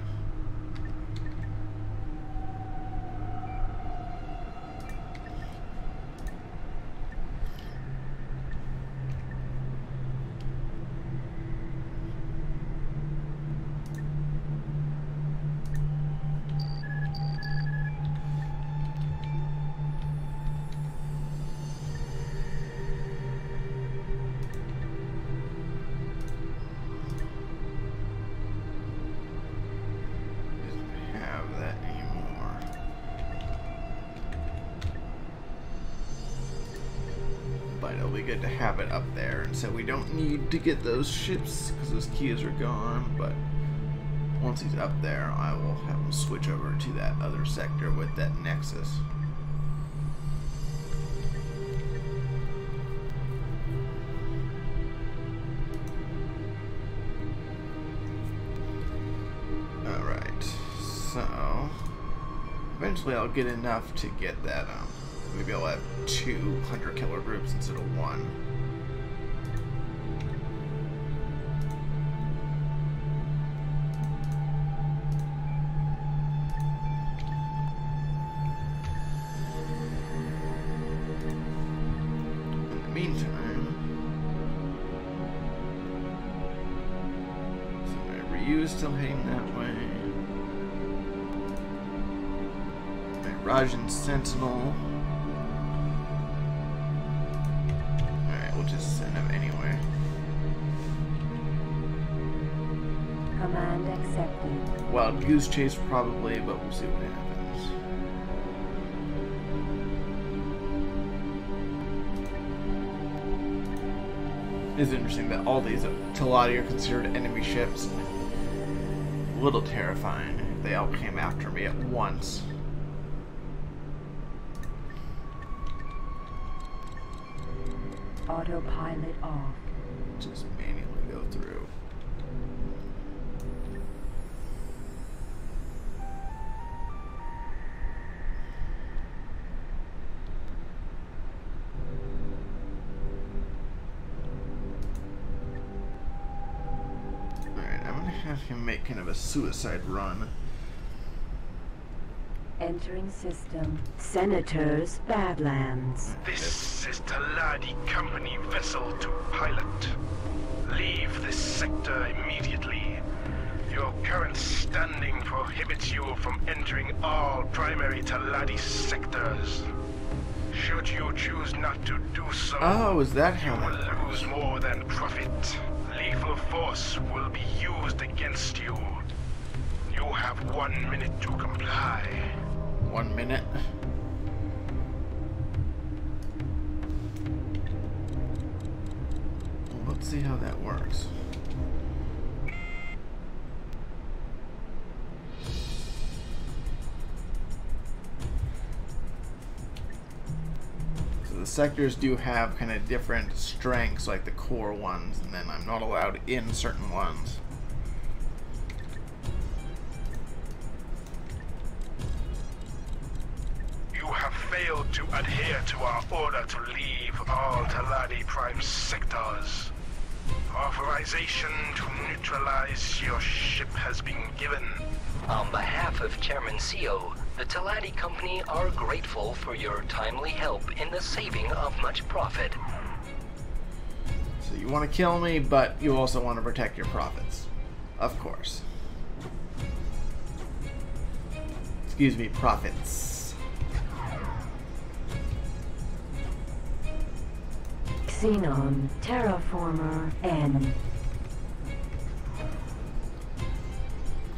[SPEAKER 1] It'll be good to have it up there, and so we don't need to get those ships because those keys are gone. But once he's up there, I will have him switch over to that other sector with that Nexus. Alright, so eventually I'll get enough to get that, maybe I'll have 2 hunter-killer groups instead of 1. In the meantime, so my Ryu's still heading that way. Rajan Sentinel. Alright, we'll just send him anyway.
[SPEAKER 2] Command accepted.
[SPEAKER 1] Wild Goose Chase probably, but we'll see what happens. It's interesting that all these Teladi are considered enemy ships. A little terrifying if they all came after me at once.
[SPEAKER 2] Autopilot off.
[SPEAKER 1] Just manually go through. Alright, I'm gonna have him make kind of a suicide run.
[SPEAKER 2] Entering system. Senator's Badlands.
[SPEAKER 4] This is Teladi Company vessel to pilot. Leave this sector immediately. Your current standing prohibits you from entering all primary Teladi sectors. Should you choose not to do so,
[SPEAKER 1] Oh, is that
[SPEAKER 4] you
[SPEAKER 1] how that
[SPEAKER 4] will
[SPEAKER 1] works?
[SPEAKER 4] lose more than profit. Lethal force will be used against you. You have 1 minute to comply.
[SPEAKER 1] 1 minute. Well, let's see how that works. So the sectors do have kind of different strengths, like the core ones, and then I'm not allowed in certain ones.
[SPEAKER 4] Failed to adhere to our order to leave all Teladi Prime sectors. Authorization to neutralize your ship has been given.
[SPEAKER 3] On behalf of Chairman CO, the Teladi Company are grateful for your timely help in the saving of much profit.
[SPEAKER 1] So you want to kill me, but you also want to protect your profits. Of course. Excuse me, profits.
[SPEAKER 2] Xenon Terraformer N.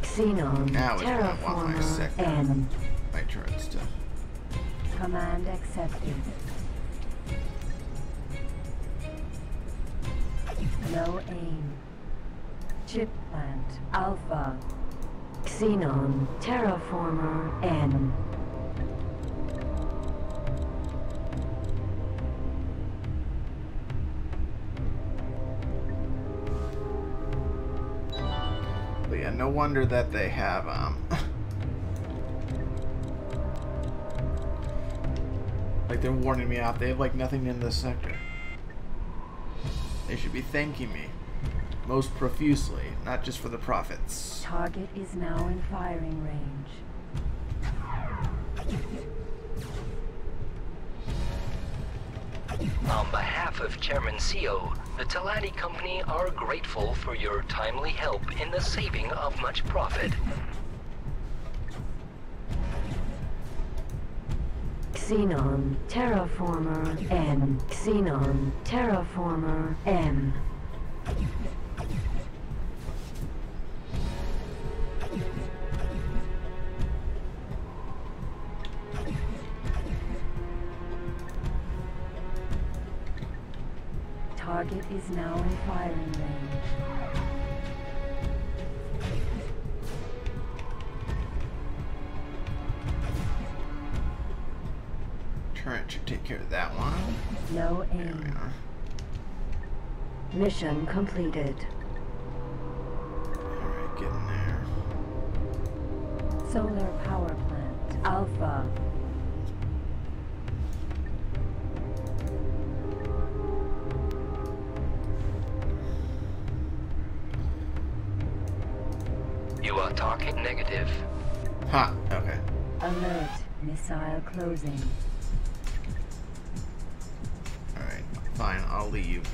[SPEAKER 2] Xenon
[SPEAKER 1] Now it's gonna want my
[SPEAKER 2] Terraformer
[SPEAKER 1] sector.
[SPEAKER 2] N.
[SPEAKER 1] My turret stuff.
[SPEAKER 2] Command accepted. No aim. Chip plant Alpha. Xenon Terraformer N.
[SPEAKER 1] But yeah, no wonder that they have like they're warning me out. They have like nothing in this sector. They should be thanking me most profusely, not just for the profits.
[SPEAKER 2] Target is now in firing range.
[SPEAKER 3] On behalf of Chairman CO, the Teladi Company are grateful for your timely help in the saving of much profit.
[SPEAKER 2] Xenon Terraformer N. Xenon Terraformer N. Target is now in firing range.
[SPEAKER 1] Turret should take care of that one.
[SPEAKER 2] No
[SPEAKER 1] There we
[SPEAKER 2] aim.
[SPEAKER 1] are.
[SPEAKER 2] Mission completed.
[SPEAKER 1] Alright, get in there.
[SPEAKER 2] Solar power plant. Alpha.
[SPEAKER 3] You are talking negative.
[SPEAKER 1] Ha, okay.
[SPEAKER 2] Alert. Missile closing.
[SPEAKER 1] Alright, fine, I'll leave.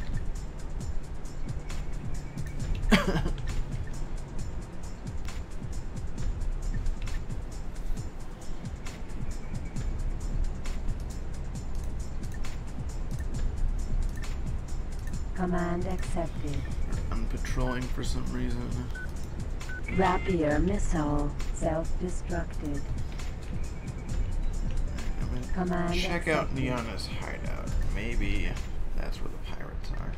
[SPEAKER 2] Command accepted.
[SPEAKER 1] I'm patrolling for some reason.
[SPEAKER 2] Rapier missile. Self-destructed.
[SPEAKER 1] I'm gonna
[SPEAKER 2] Command
[SPEAKER 1] check out
[SPEAKER 2] accepted.
[SPEAKER 1] Niana's hideout. Maybe that's where the pirates are.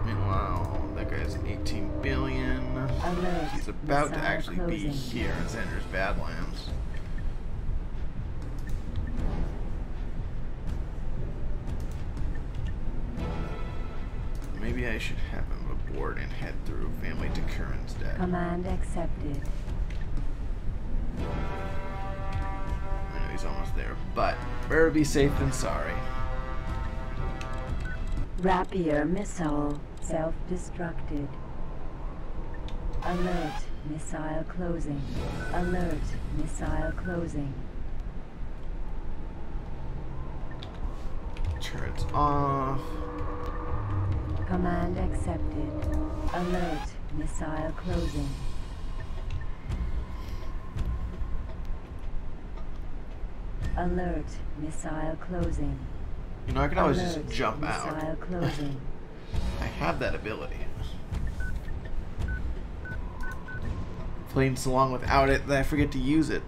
[SPEAKER 1] Meanwhile, that guy's an 18 billion.
[SPEAKER 2] Alert.
[SPEAKER 1] He's about to
[SPEAKER 2] Missile
[SPEAKER 1] actually be
[SPEAKER 2] closing.
[SPEAKER 1] here in Xander's Badlands. Maybe I should have him aboard and head through family to Curran's dead.
[SPEAKER 2] Command accepted.
[SPEAKER 1] I know he's almost there, but better be safe than sorry.
[SPEAKER 2] Rapier missile. Self-destructed. Alert. Missile closing. Alert. Missile closing.
[SPEAKER 1] Turrets off.
[SPEAKER 2] Command accepted. Alert. Missile closing. Alert. Missile closing.
[SPEAKER 1] You know, I can always
[SPEAKER 2] Alert.
[SPEAKER 1] just jump
[SPEAKER 2] Missile
[SPEAKER 1] out.
[SPEAKER 2] closing.
[SPEAKER 1] I have that ability. Playing so long without it that I forget to use it.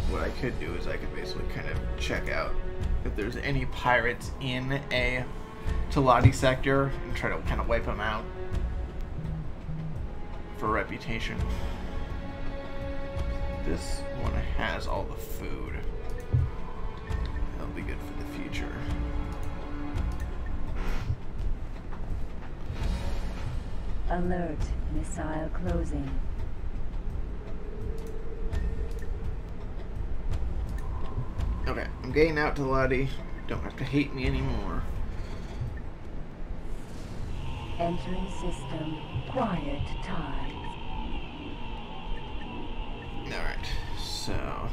[SPEAKER 1] What I could do is I could basically kind of check out if there's any pirates in a Talati sector and try to kind of wipe them out for reputation. This one has all the food. That'll be good for the future.
[SPEAKER 2] Alert. Missile closing.
[SPEAKER 1] Okay, I'm getting out to Lottie. Don't have to hate me anymore.
[SPEAKER 2] Entering system. Quiet time.
[SPEAKER 1] Alright, so...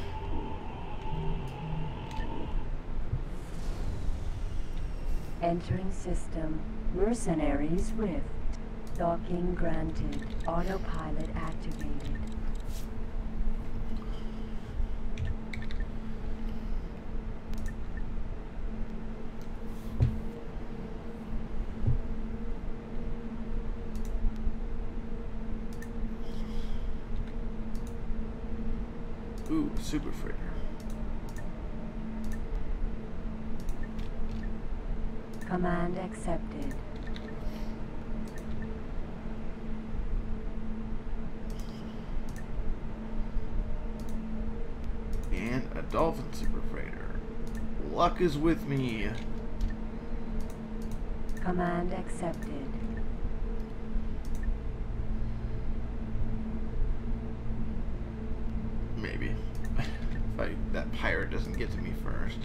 [SPEAKER 2] Entering system. Mercenaries Rift. Docking granted. Autopilot activated.
[SPEAKER 1] Ooh, super freighter.
[SPEAKER 2] Command accepted.
[SPEAKER 1] And a dolphin super freighter. Luck is with me.
[SPEAKER 2] Command accepted.
[SPEAKER 1] Maybe. If that pirate doesn't get to me first.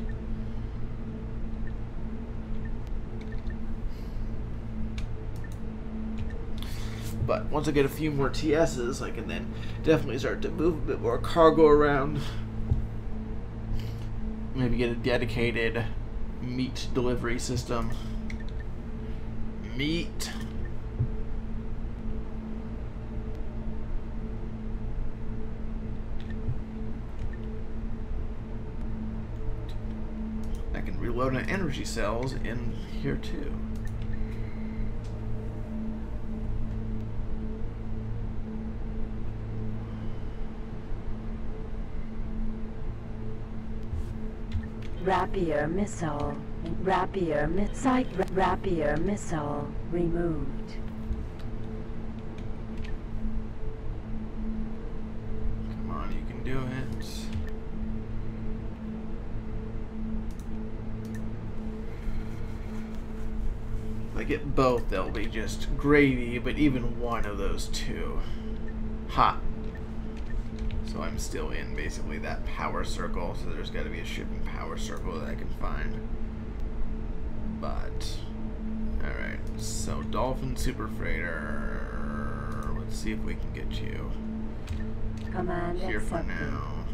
[SPEAKER 1] But once I get a few more TSs, I can then definitely start to move a bit more cargo around. Maybe get a dedicated meat delivery system. Meat. I can reload an energy cells in here too.
[SPEAKER 2] Rapier missile. Rapier missile removed.
[SPEAKER 1] do it. If I get both, they'll be just gravy, but even one of those two. Ha! So I'm still in basically that power circle, so there's got to be a shipping power circle that I can find. But, alright, so Dolphin Super Freighter, let's see if we can get you
[SPEAKER 2] Command
[SPEAKER 1] here
[SPEAKER 2] accepted.
[SPEAKER 1] for now.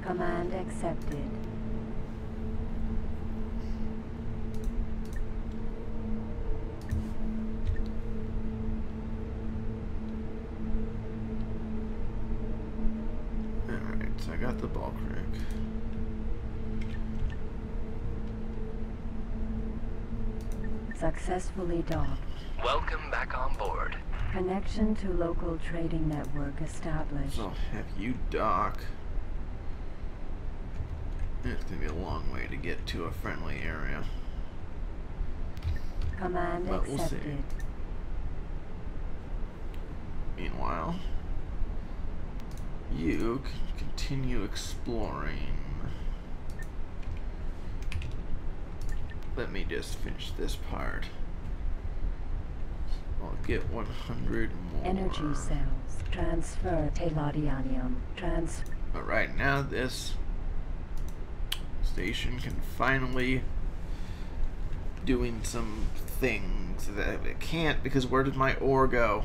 [SPEAKER 2] Command accepted.
[SPEAKER 1] Alright, so I got the bulk rig.
[SPEAKER 2] Successfully docked.
[SPEAKER 3] Welcome back on board.
[SPEAKER 2] Connection to local trading network established.
[SPEAKER 1] So I'll have you dock. It's gonna be a long way to get to a friendly area.
[SPEAKER 2] Command
[SPEAKER 1] But we'll see.
[SPEAKER 2] accepted.
[SPEAKER 1] Meanwhile, you can continue exploring. Let me just finish this part. I'll get 100 more.
[SPEAKER 2] Energy cells. Transfer Teladianium.
[SPEAKER 1] But right now, this station can finally doing some things that it can't, because where did my ore go?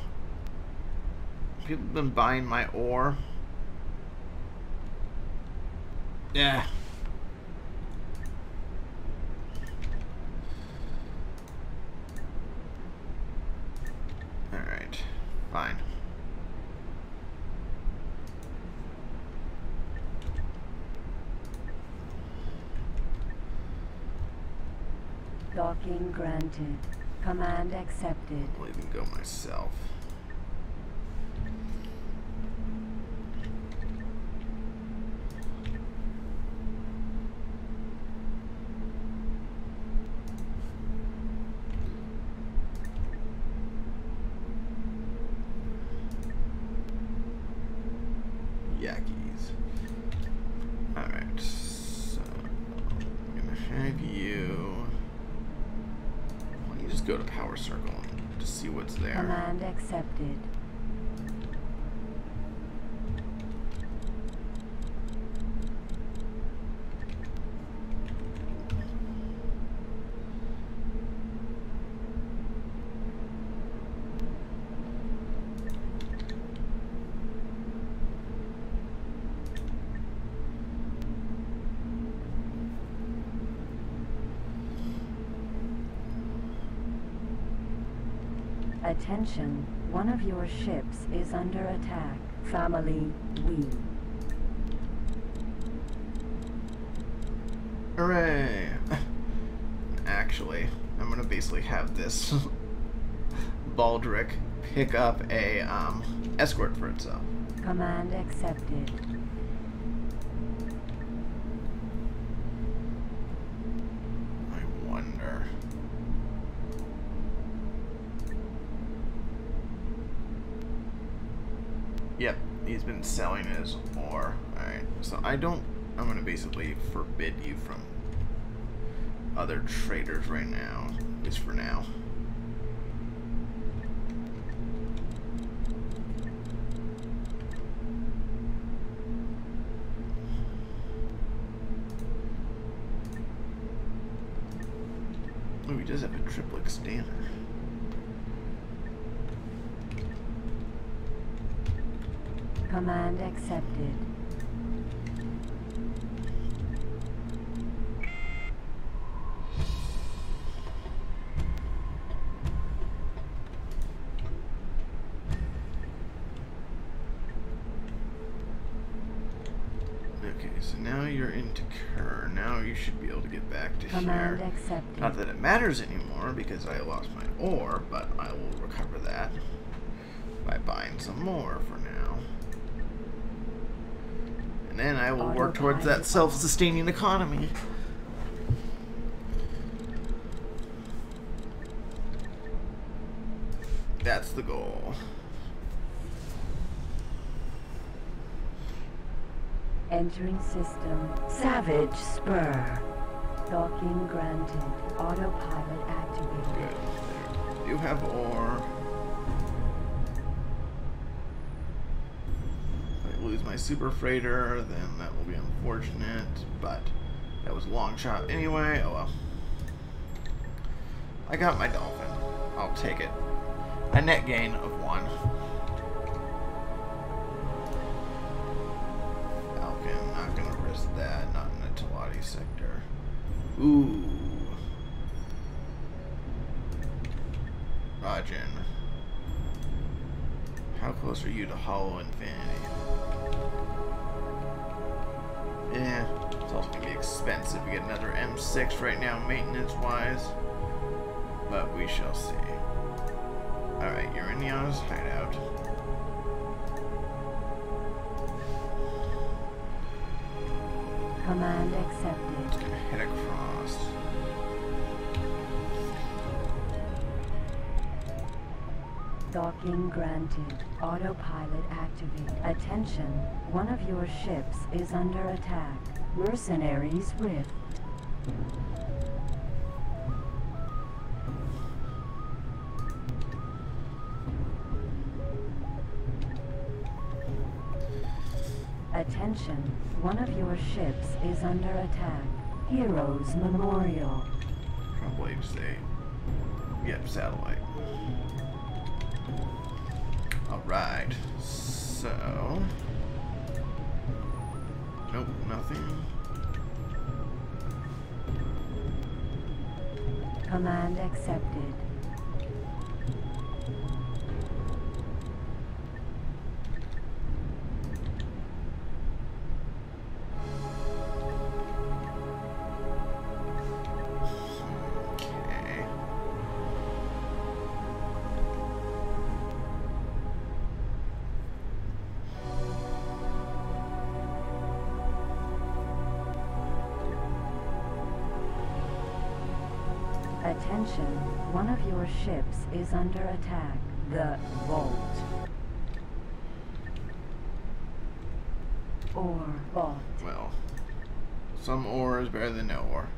[SPEAKER 1] People have been buying my ore. Yeah. Alright. Fine.
[SPEAKER 2] Docking granted. Command accepted.
[SPEAKER 1] I'll even go myself. Yakkies. Alright, so I'm gonna have you. Why don't you just go to Power Circle and just see what's there?
[SPEAKER 2] Command accepted. Attention, one of your ships is under attack. Family, we.
[SPEAKER 1] Hooray! Actually, I'm gonna basically have this Baldric pick up a escort for itself.
[SPEAKER 2] Command accepted.
[SPEAKER 1] I wonder. Yep, he's been selling his ore. Alright, so I'm gonna basically forbid you from other traders right now, at least for now. Oh, he does have a triple extender.
[SPEAKER 2] Command accepted.
[SPEAKER 1] Okay, so now you're into Kerr. Now you should be able to get back to
[SPEAKER 2] Command
[SPEAKER 1] here.
[SPEAKER 2] accepted.
[SPEAKER 1] Not that it matters anymore because I lost my ore, but I will recover that by buying some more for now. And then I will work towards that self-sustaining economy. That's the goal.
[SPEAKER 2] Entering system. Savage Spur. Docking granted. Autopilot activated.
[SPEAKER 1] Good. You have ore. If I lose my super freighter, then that will be unfortunate, but that was a long shot anyway. Oh well. I got my dolphin. I'll take it. A net gain of 1. Falcon, not gonna risk that. Not in the Talati sector. Ooh. Rajan. How close are you to Hollow Infinity? Eh, it's also gonna be expensive to get another M6 right now, maintenance-wise. But we shall see. Alright, you're in Yana's hideout.
[SPEAKER 2] Command accepted.
[SPEAKER 1] Just gonna head across.
[SPEAKER 2] Docking granted. Autopilot activated. Attention. One of your ships is under attack. Mercenaries Rift. Attention. One of your ships is under attack. Heroes Memorial.
[SPEAKER 1] Probably say, yep, satellite. Alright, so... Nope, nothing.
[SPEAKER 2] Command accepted.
[SPEAKER 1] Okay.
[SPEAKER 2] Attention, one of your ships is under attack. The Vault. Or Vault.
[SPEAKER 1] Well, some ore is better than no ore.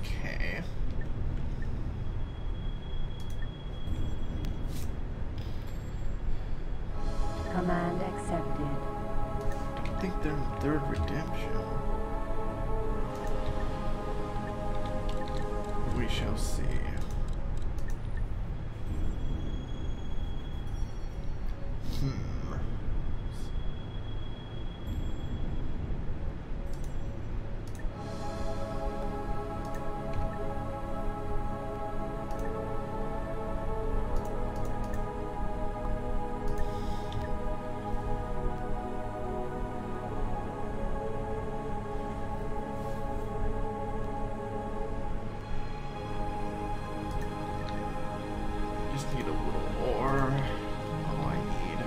[SPEAKER 1] Okay.
[SPEAKER 2] Command accepted.
[SPEAKER 1] I think they're in third redemption. We shall see. Just need a little ore. All I need.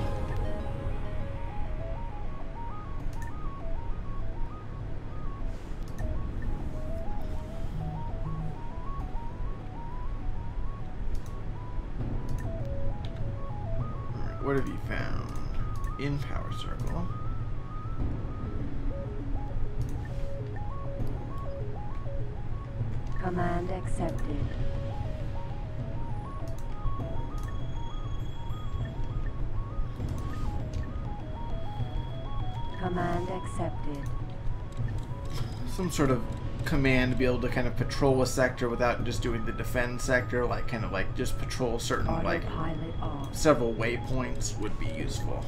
[SPEAKER 1] Alright, what have you found? In Power Circle.
[SPEAKER 2] Command accepted. Command accepted.
[SPEAKER 1] Some sort of command to be able to kind of patrol a sector without just doing the defend sector, like kind of like just patrol certain like
[SPEAKER 2] Autopilot off.
[SPEAKER 1] several waypoints would be useful.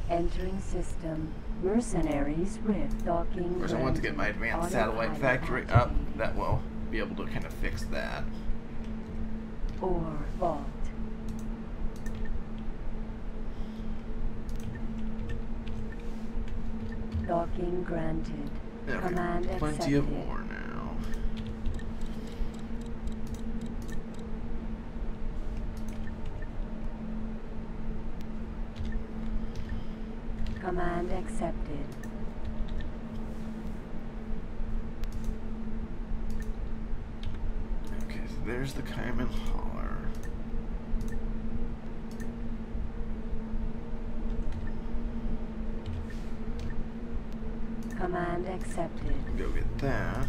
[SPEAKER 2] Entering system. Mercenaries Rift. Docking.
[SPEAKER 1] Of course, I want to get my advanced satellite factory up. That will be able to kind of fix that.
[SPEAKER 2] Or Vault. Docking granted.
[SPEAKER 1] There we
[SPEAKER 2] Command
[SPEAKER 1] go. Plenty
[SPEAKER 2] accepted.
[SPEAKER 1] of ore now.
[SPEAKER 2] Command accepted.
[SPEAKER 1] Okay, so there's the Cayman Hauler.
[SPEAKER 2] Command accepted.
[SPEAKER 1] Go get that.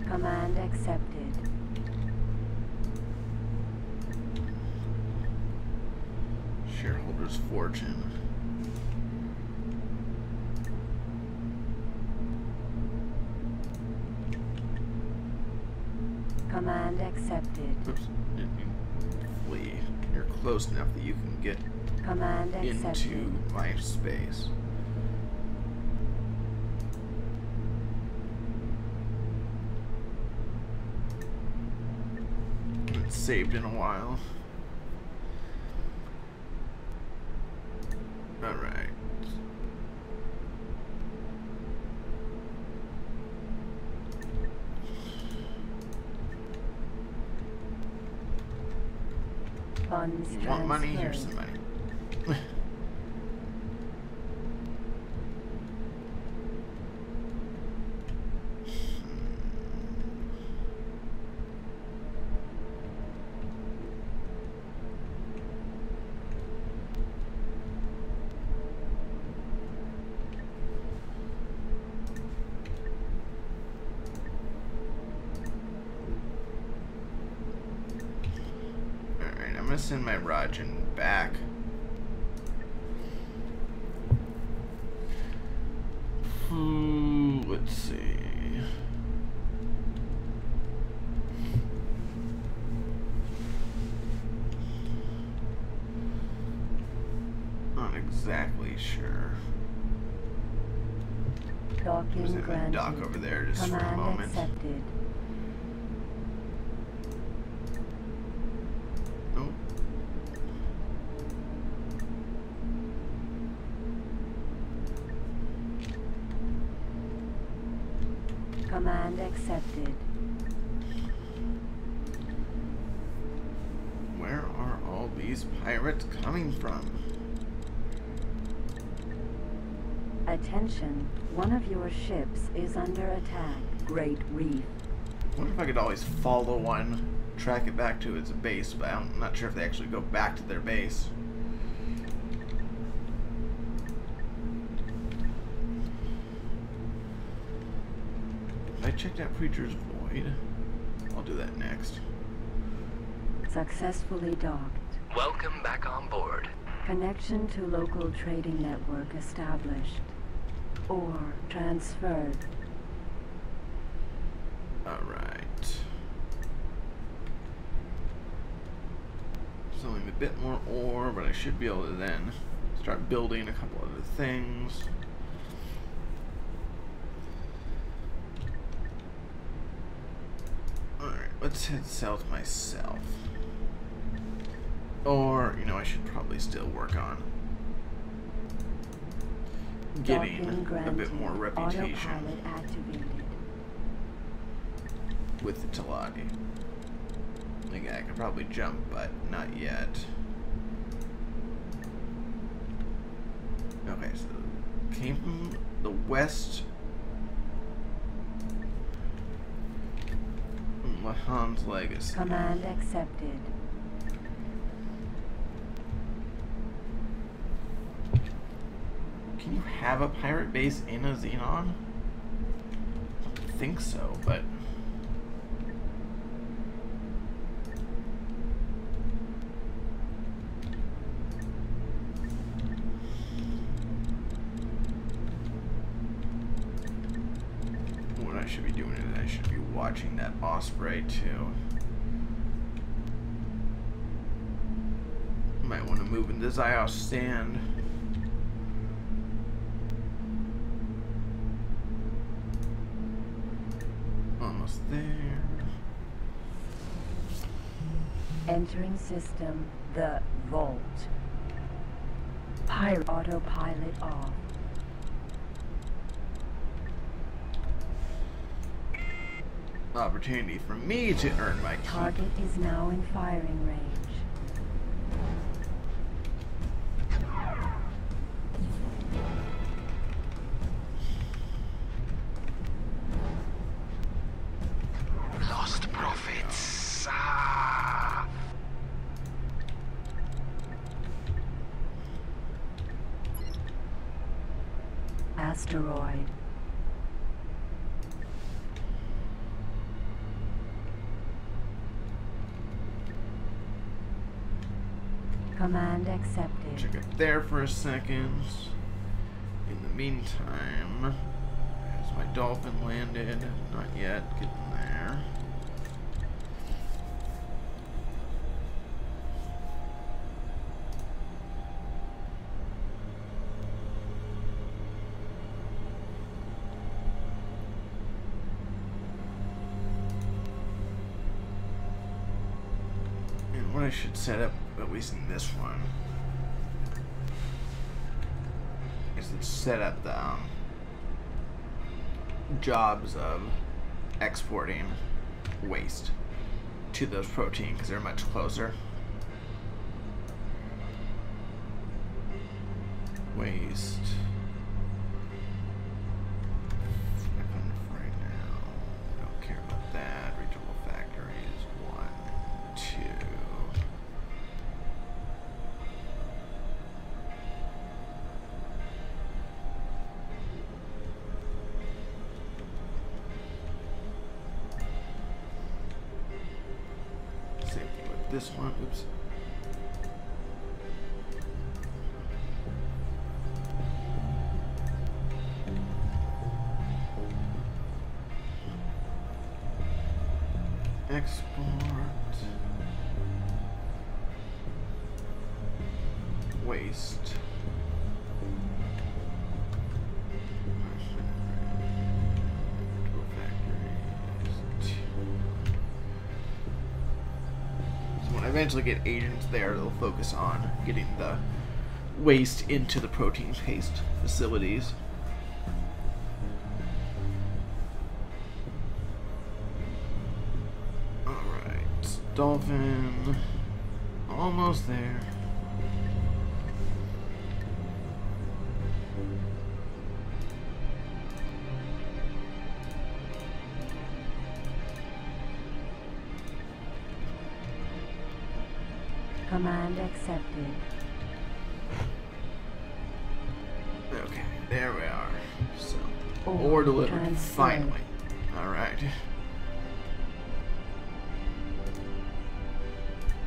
[SPEAKER 2] Command accepted.
[SPEAKER 1] Shareholders' fortune.
[SPEAKER 2] Command accepted.
[SPEAKER 1] Oops, didn't mean to flee. You're close enough that you can get
[SPEAKER 2] Command accepted.
[SPEAKER 1] into my space. It's saved in a while. Alright.
[SPEAKER 2] Funds
[SPEAKER 1] You want money?
[SPEAKER 2] transferred.
[SPEAKER 1] Here's some money. Alright, I'm gonna send my Rajan back. Let's see. Not exactly sure. I'm
[SPEAKER 2] Docking
[SPEAKER 1] just gonna
[SPEAKER 2] granted.
[SPEAKER 1] dock over there just for a
[SPEAKER 2] Command
[SPEAKER 1] moment.
[SPEAKER 2] accepted.
[SPEAKER 1] Oh,
[SPEAKER 2] Command accepted.
[SPEAKER 1] where are all these pirates coming from?
[SPEAKER 2] Attention, one of your ships is under attack. Great Reef.
[SPEAKER 1] I wonder if I could always follow one, track it back to its base, but I'm not sure if they actually go back to their base. I checked out Preacher's Void. I'll do that next.
[SPEAKER 2] Successfully docked.
[SPEAKER 3] Welcome back on board.
[SPEAKER 2] Connection to local trading network established. Ore transferred.
[SPEAKER 1] Alright. Selling a bit more ore, but I should be able to then start building a couple other things. Alright, let's head south myself. Or, you know, I should probably still work on getting
[SPEAKER 2] Docking
[SPEAKER 1] a bit
[SPEAKER 2] granted.
[SPEAKER 1] more reputation
[SPEAKER 2] Autopilot activated.
[SPEAKER 1] with the Talati. Like, I could probably jump, but not yet. Okay, so came from the west. Lahan's Legacy.
[SPEAKER 2] Command accepted.
[SPEAKER 1] Can you have a pirate base in a Xenon? I don't think so, but what I should be doing is I should be watching that Osprey too. Might want to move into Zios stand. Almost there.
[SPEAKER 2] Entering system, the vault. Pirate autopilot off.
[SPEAKER 1] Opportunity for me to earn my keep.
[SPEAKER 2] Target is now in firing range.
[SPEAKER 4] Lost profits. Ah.
[SPEAKER 2] Asteroid. Command accepted.
[SPEAKER 1] Check it there for a second. In the meantime, has my dolphin landed? Not yet. Getting there. And what I should set up, at least in this one, is to set up the jobs of exporting waste to those protein because they're much closer. Waste. Right now, don't care about that. Regional factories, 1, 2. This one, oops. Export. Waste. Eventually get agents there that'll focus on getting the waste into the protein paste facilities. Alright, dolphin, almost there.
[SPEAKER 2] Command accepted.
[SPEAKER 1] Okay, there we are. So,
[SPEAKER 2] Ore
[SPEAKER 1] delivered,
[SPEAKER 2] transferred.
[SPEAKER 1] finally. Alright.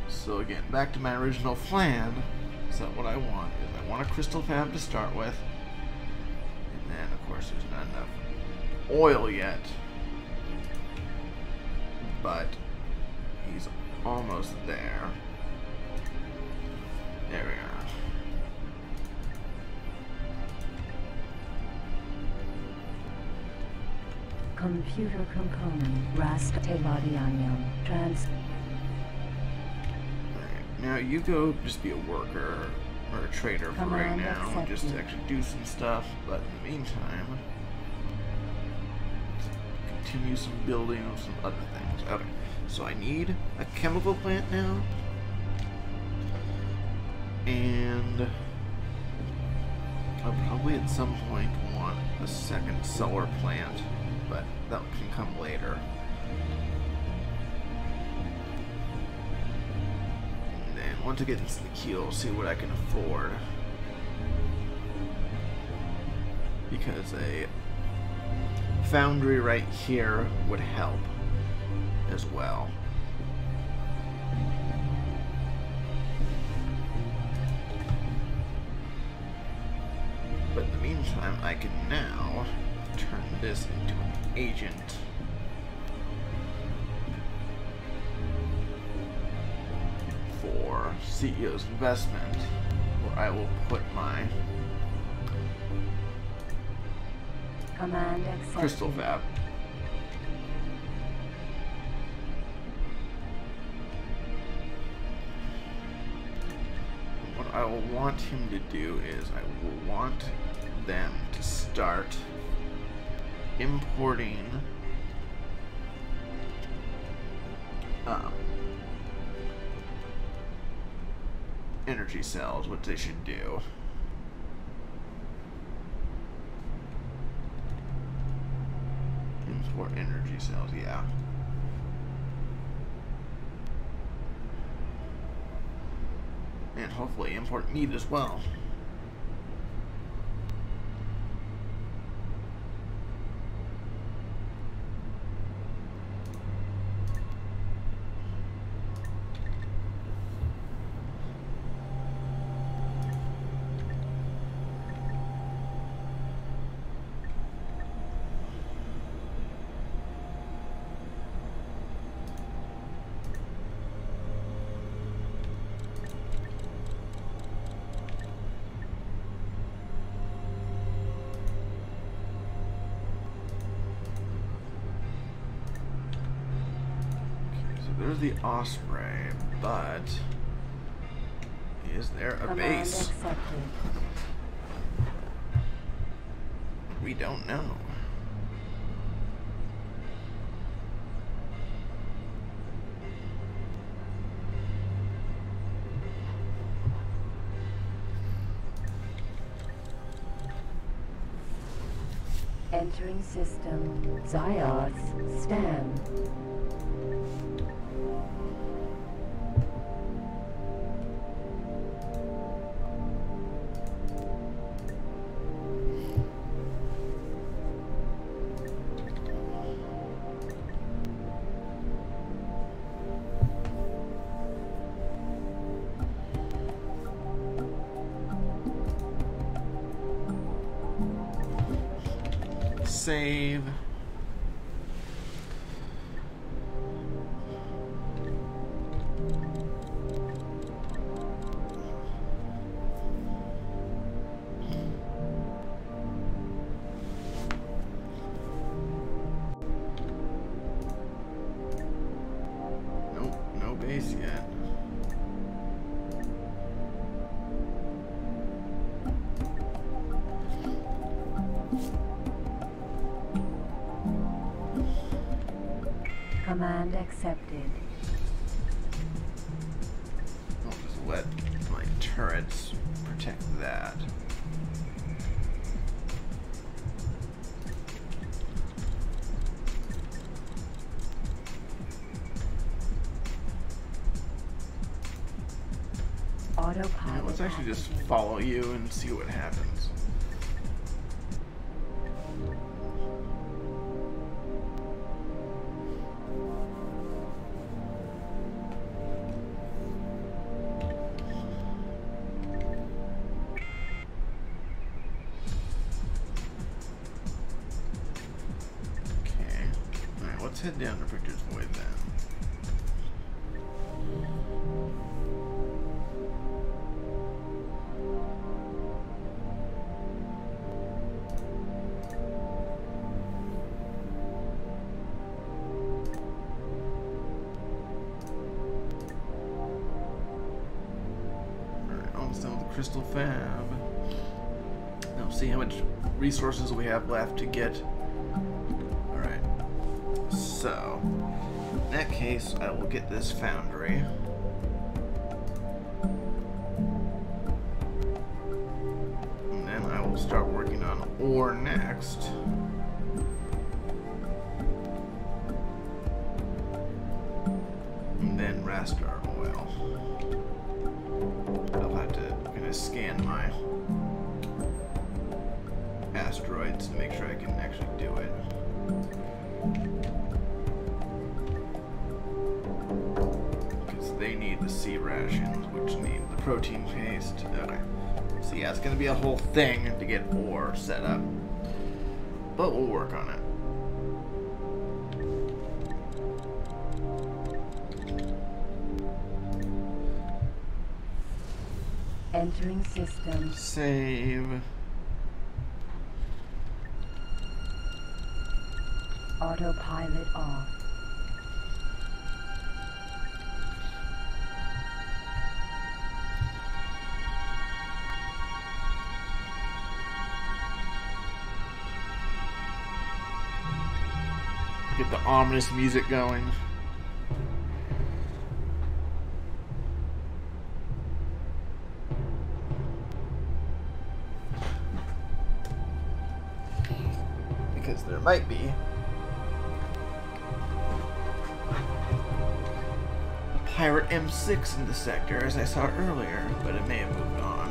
[SPEAKER 1] So again, back to my original plan. So what I want is I want a crystal fab to start with. And then, of course, there's not enough oil yet. But he's almost there. There we are.
[SPEAKER 2] Computer component. Rastelavianium. Trans.
[SPEAKER 1] Alright, now you go just be a worker or a trader for right
[SPEAKER 2] Command
[SPEAKER 1] now and just
[SPEAKER 2] accepted.
[SPEAKER 1] actually do some stuff. But in the meantime, continue some building of some other things. Okay, so I need a chemical plant now. And I'll probably at some point want a second solar plant, but that can come later. And then once I get into the keel, see what I can afford. Because a foundry right here would help as well. But in the meantime, I can now turn this into an agent. For CEO's investment, where I will put my
[SPEAKER 2] Command accepted.
[SPEAKER 1] crystal fab. I will want him to do is I will want them to start importing energy cells, what they should do. Import energy cells, yeah. And hopefully import meat as well. There's the Osprey, but is there a base?
[SPEAKER 2] Accepted.
[SPEAKER 1] We don't know.
[SPEAKER 2] Entering system. Ziots stand.
[SPEAKER 1] Save. Nope, no base yet.
[SPEAKER 2] Command accepted.
[SPEAKER 1] I'll just let my turrets protect that.
[SPEAKER 2] Autopilot.
[SPEAKER 1] Yeah, let's actually just follow you and see what happens. Let's head down to Victor's Void then. Alright, almost done with the Crystal Fab. Now see how much resources we have left to get. So, in that case, I will get this foundry. And then I will start working on ore next. And then Rastar oil. I'll have to kind of scan my asteroids to make sure I can actually do it. They need the sea rations, which need the protein paste. Okay. So yeah, it's gonna be a whole thing to get ore set up. But we'll work on it.
[SPEAKER 2] Entering system.
[SPEAKER 1] Save.
[SPEAKER 2] Autopilot off.
[SPEAKER 1] Get the ominous music going. Because there might be a pirate M6 in the sector, as I saw earlier, but it may have moved on.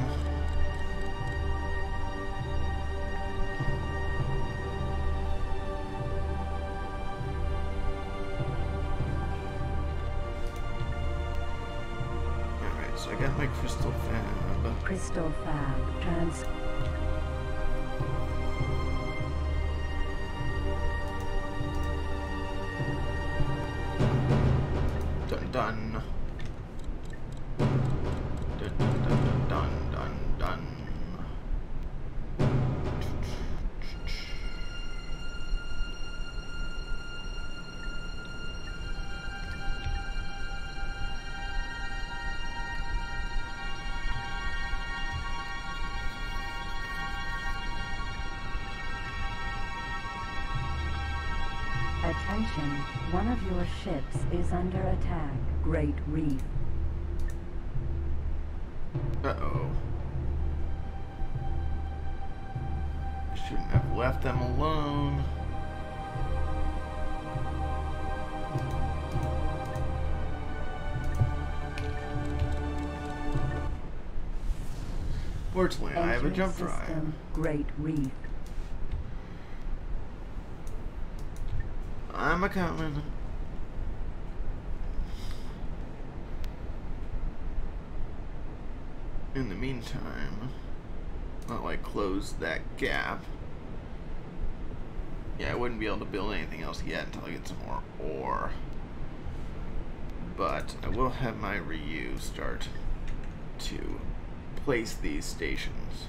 [SPEAKER 1] So I got my crystal fab.
[SPEAKER 2] Crystal fab.
[SPEAKER 1] Dun dun. Dun dun dun dun dun dun.
[SPEAKER 2] Attention, one of your ships is under attack. Great Reef.
[SPEAKER 1] Uh-oh. Shouldn't have left them alone. Fortunately, I have a jump drive.
[SPEAKER 2] Great Reef.
[SPEAKER 1] I'm a coming. In the meantime, while I close that gap, yeah, I wouldn't be able to build anything else yet until I get some more ore. But I will have my reuse start to place these stations.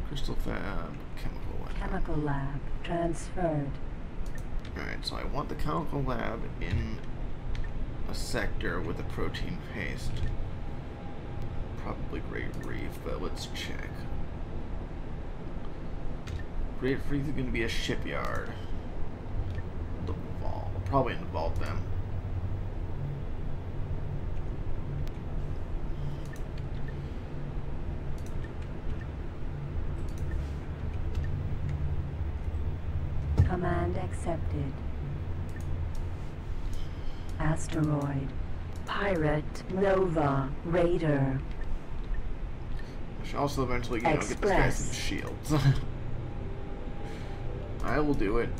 [SPEAKER 1] Crystal fab, chemical lab.
[SPEAKER 2] Chemical lab transferred.
[SPEAKER 1] Alright, so I want the chemical lab in a sector with a protein paste. Probably Great Reef, but let's check. Great Reef is going to be a shipyard. The vault. Probably in the vault then.
[SPEAKER 2] Command accepted. Asteroid. Pirate Nova Raider.
[SPEAKER 1] I should also eventually, get this guy some shields. I will do it.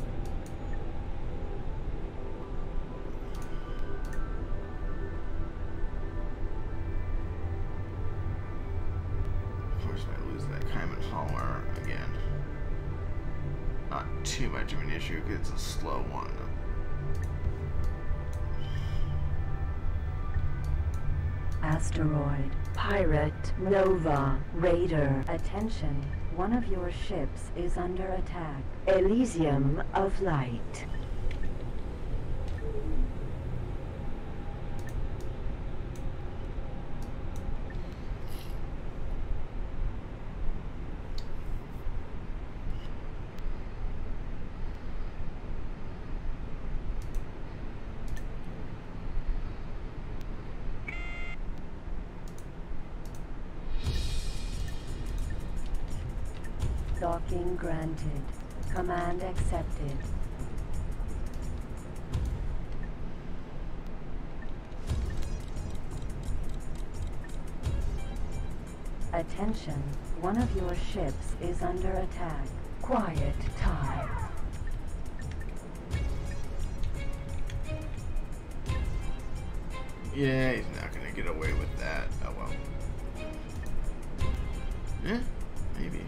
[SPEAKER 1] Of course, I lose that Kaiman hauler again. Not too much of an issue because it's a slow one.
[SPEAKER 2] Asteroid. Pirate Nova Raider. Attention, one of your ships is under attack. Elysium of Light. Docking granted. Command accepted. Attention, one of your ships is under attack. Quiet time.
[SPEAKER 1] Yeah, he's not gonna get away with that. Oh well. Yeah, maybe.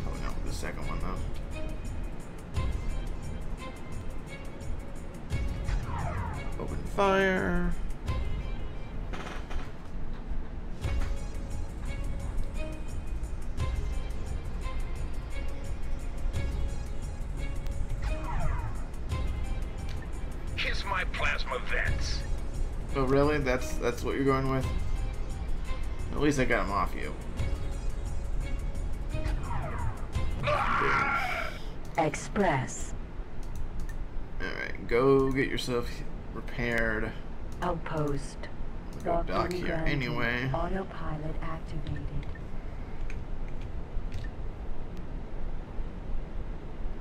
[SPEAKER 1] Probably not with the second one though. Open fire.
[SPEAKER 4] Kiss my plasma vents.
[SPEAKER 1] Oh really? That's what you're going with? At least I got him off you.
[SPEAKER 2] Express.
[SPEAKER 1] Alright, go get yourself repaired.
[SPEAKER 2] Outpost.
[SPEAKER 1] Go dock here anyway.
[SPEAKER 2] Autopilot activated.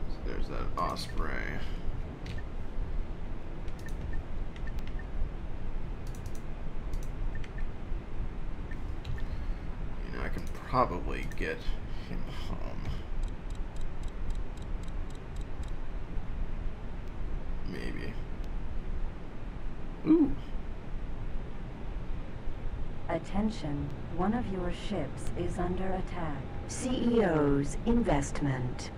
[SPEAKER 1] So there's that Osprey. You know, I can probably get him home. Maybe. Ooh.
[SPEAKER 2] Attention, one of your ships is under attack. CEO's investment.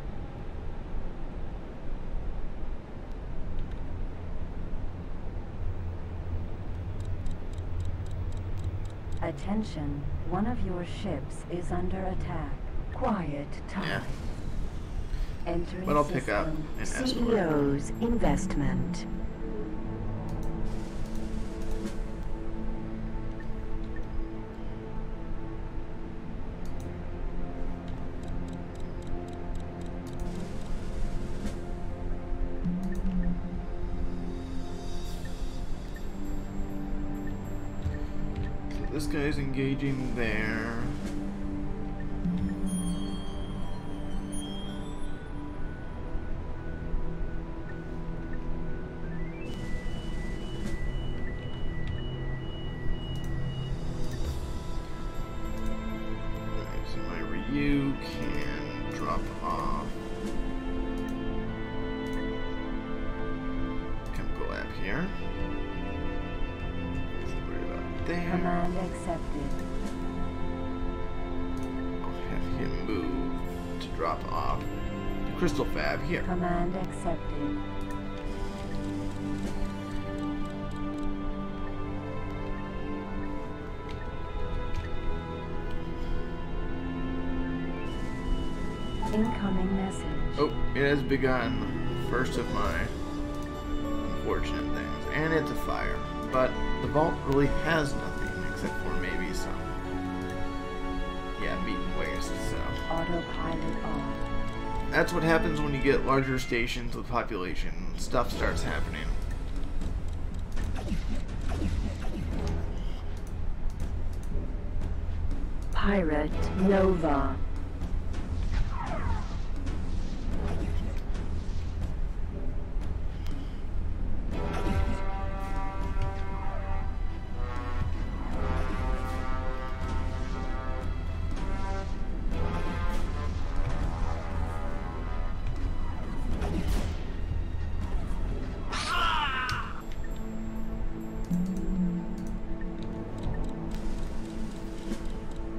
[SPEAKER 2] Attention, one of your ships is under attack. Quiet time.
[SPEAKER 1] Yeah.
[SPEAKER 2] Entering
[SPEAKER 1] But I'll pick up
[SPEAKER 2] system.
[SPEAKER 1] an escort.
[SPEAKER 2] CEO's investment.
[SPEAKER 1] So this guy's engaging there. So my Ryu can drop off chemical lab here. Right about there.
[SPEAKER 2] Command accepted.
[SPEAKER 1] I'll have him move to drop off the crystal fab here.
[SPEAKER 2] Command accepted. Incoming message.
[SPEAKER 1] Oh, it has begun. First of my unfortunate things. And it's a fire. But the vault really has nothing except for maybe some, yeah, meat and waste, so.
[SPEAKER 2] Autopilot on.
[SPEAKER 1] That's what happens when you get larger stations with population. Stuff starts happening.
[SPEAKER 2] Pirate Nova.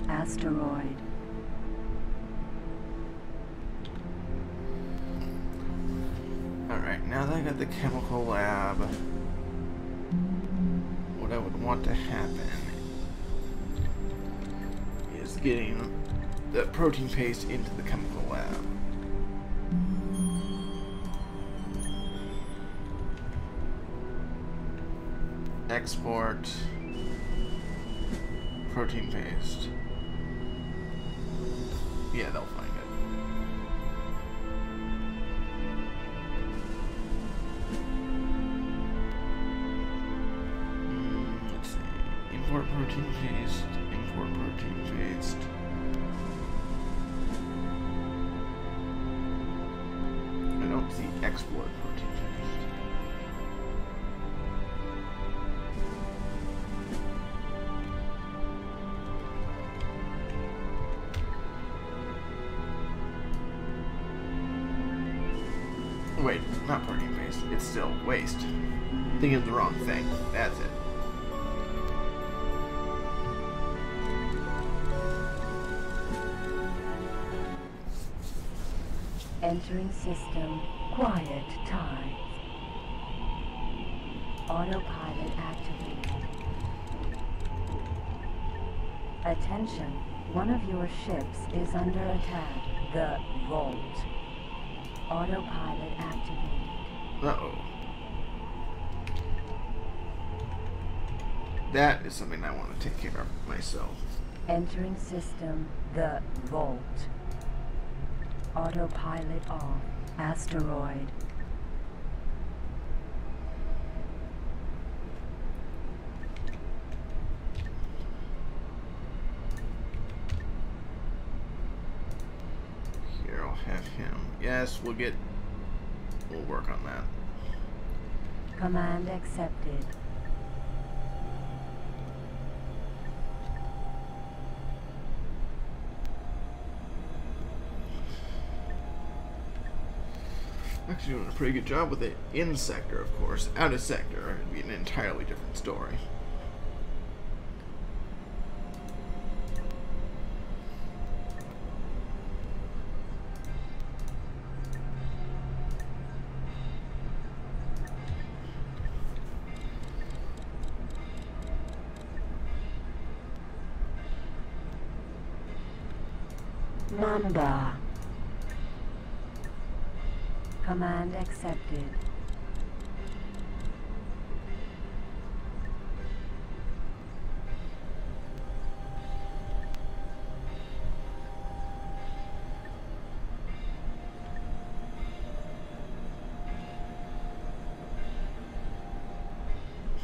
[SPEAKER 2] Asteroid.
[SPEAKER 1] Alright, now that I got the chemical lab, what I would want to happen is getting the protein paste into the chemical lab. Export protein paste. Yeah, they'll find it. Let's see. Import protein paste. Import protein paste. I don't see export protein paste. Wait, not protein paste. It's still waste. Thinking of the wrong thing. That's it.
[SPEAKER 2] Entering system. Quiet time. Autopilot activated. Attention. One of your ships is under attack. The Vault. Autopilot activated.
[SPEAKER 1] Uh-oh. That is something I want to take care of myself.
[SPEAKER 2] Entering system. The Vault. Autopilot off. Asteroid.
[SPEAKER 1] have him. Yes, we'll work on that.
[SPEAKER 2] Command accepted.
[SPEAKER 1] Actually doing a pretty good job with it in sector, of course. Out of sector, it'd be an entirely different story.
[SPEAKER 2] Mamba. Command accepted.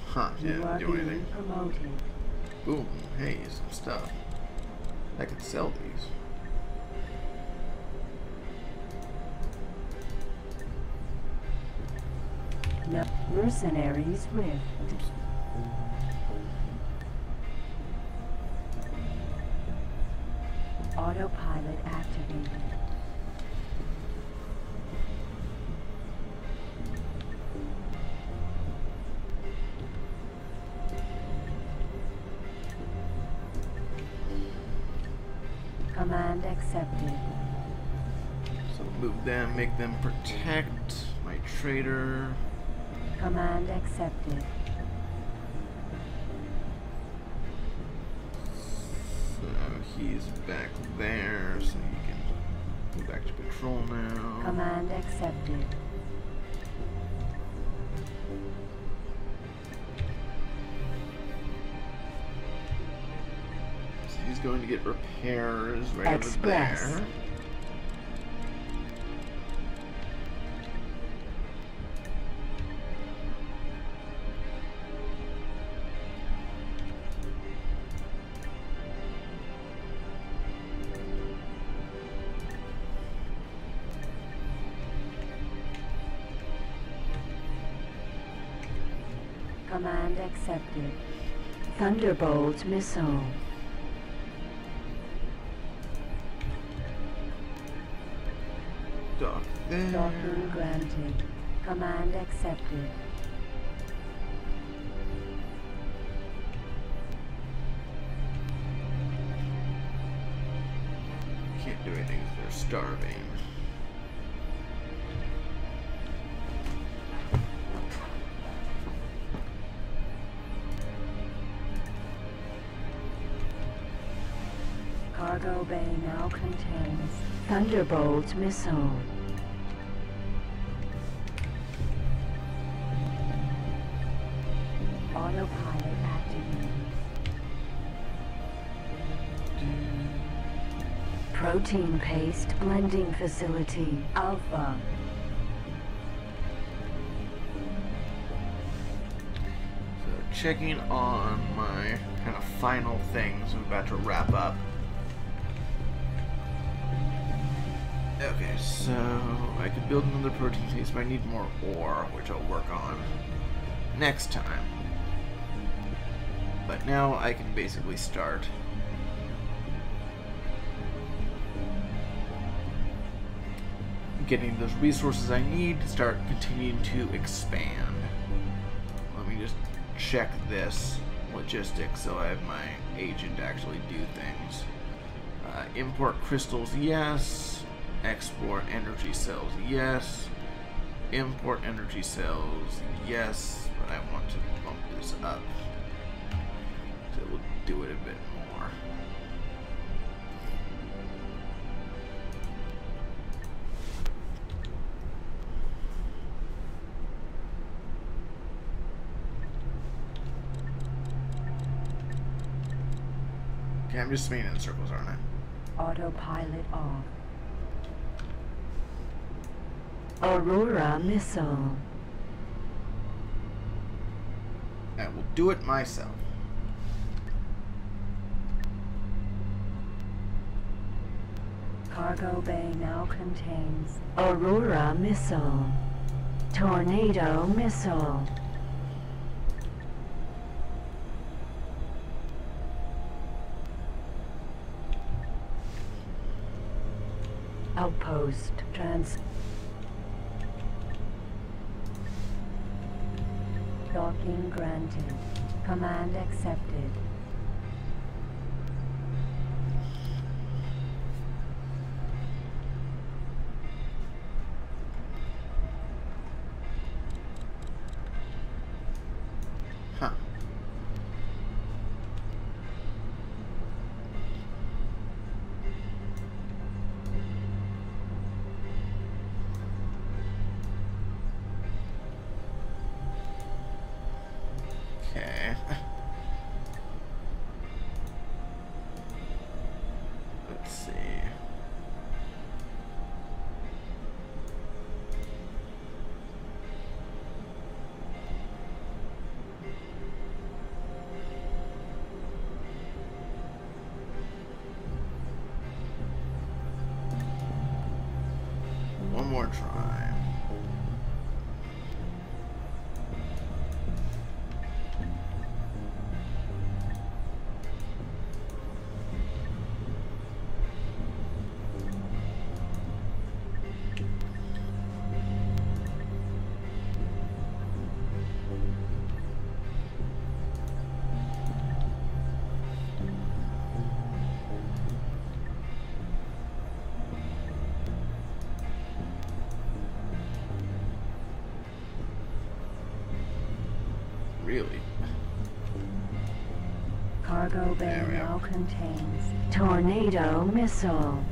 [SPEAKER 1] Huh,
[SPEAKER 2] You
[SPEAKER 1] didn't
[SPEAKER 2] are
[SPEAKER 1] do
[SPEAKER 2] being
[SPEAKER 1] anything.
[SPEAKER 2] promoted.
[SPEAKER 1] Boom, hey, some stuff. I could sell these.
[SPEAKER 2] No. Mercenaries Rift. Autopilot activated. Command accepted.
[SPEAKER 1] So move them, make them protect my trader.
[SPEAKER 2] Command accepted.
[SPEAKER 1] So he's back there, so he can go back to patrol now.
[SPEAKER 2] Command accepted.
[SPEAKER 1] So he's going to get repairs right
[SPEAKER 2] Express.
[SPEAKER 1] over there.
[SPEAKER 2] Command accepted. Thunderbolt missile.
[SPEAKER 1] Dock there.
[SPEAKER 2] Docking granted. Command accepted.
[SPEAKER 1] Can't do anything if they're starving.
[SPEAKER 2] Cargo bay now contains Thunderbolt missile. Autopilot activated. Protein paste blending facility. Alpha.
[SPEAKER 1] So checking on my kind of final things. I'm about to wrap up. Okay, so I could build another protein paste, but I need more ore, which I'll work on next time. But now I can basically start getting those resources I need to start continuing to expand. Let me just check this logistics so I have my agent actually do things. Import crystals, yes. Export energy cells, yes. Import energy cells, yes. But I want to bump this up, so we'll do it a bit more. Okay, I'm just spinning in circles, aren't I?
[SPEAKER 2] Autopilot off. Aurora missile.
[SPEAKER 1] I will do it myself.
[SPEAKER 2] Cargo bay now contains Aurora missile, Tornado missile, Outpost Docking granted. Command accepted.
[SPEAKER 1] Huh. Okay. Let's see. One more try. Really?
[SPEAKER 2] Cargo bay
[SPEAKER 1] There we
[SPEAKER 2] now
[SPEAKER 1] are.
[SPEAKER 2] contains Tornado missile.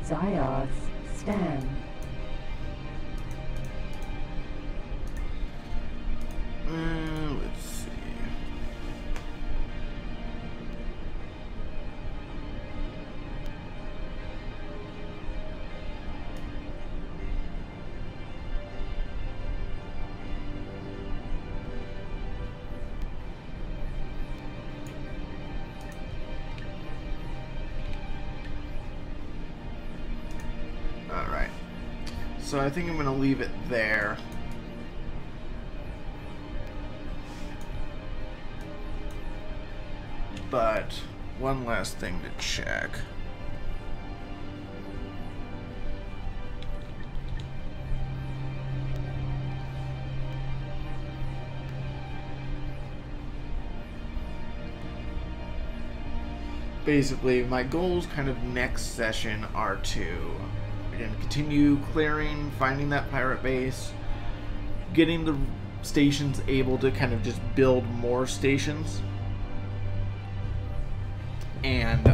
[SPEAKER 2] Zioth stand.
[SPEAKER 1] Let's see. Alright. So I think I'm going to leave it there. But one last thing to check. Basically, my goals kind of next session are to again continue clearing, finding that pirate base, getting the stations able to kind of just build more stations, and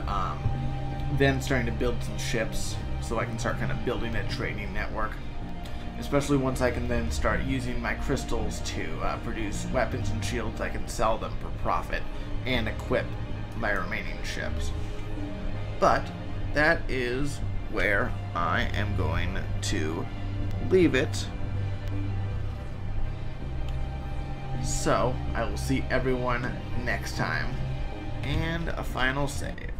[SPEAKER 1] then starting to build some ships so I can start kind of building a trading network. Especially once I can then start using my crystals to produce weapons and shields, I can sell them for profit and equip my remaining ships. But that is where I am going to leave it. So I will see everyone next time. And a final save.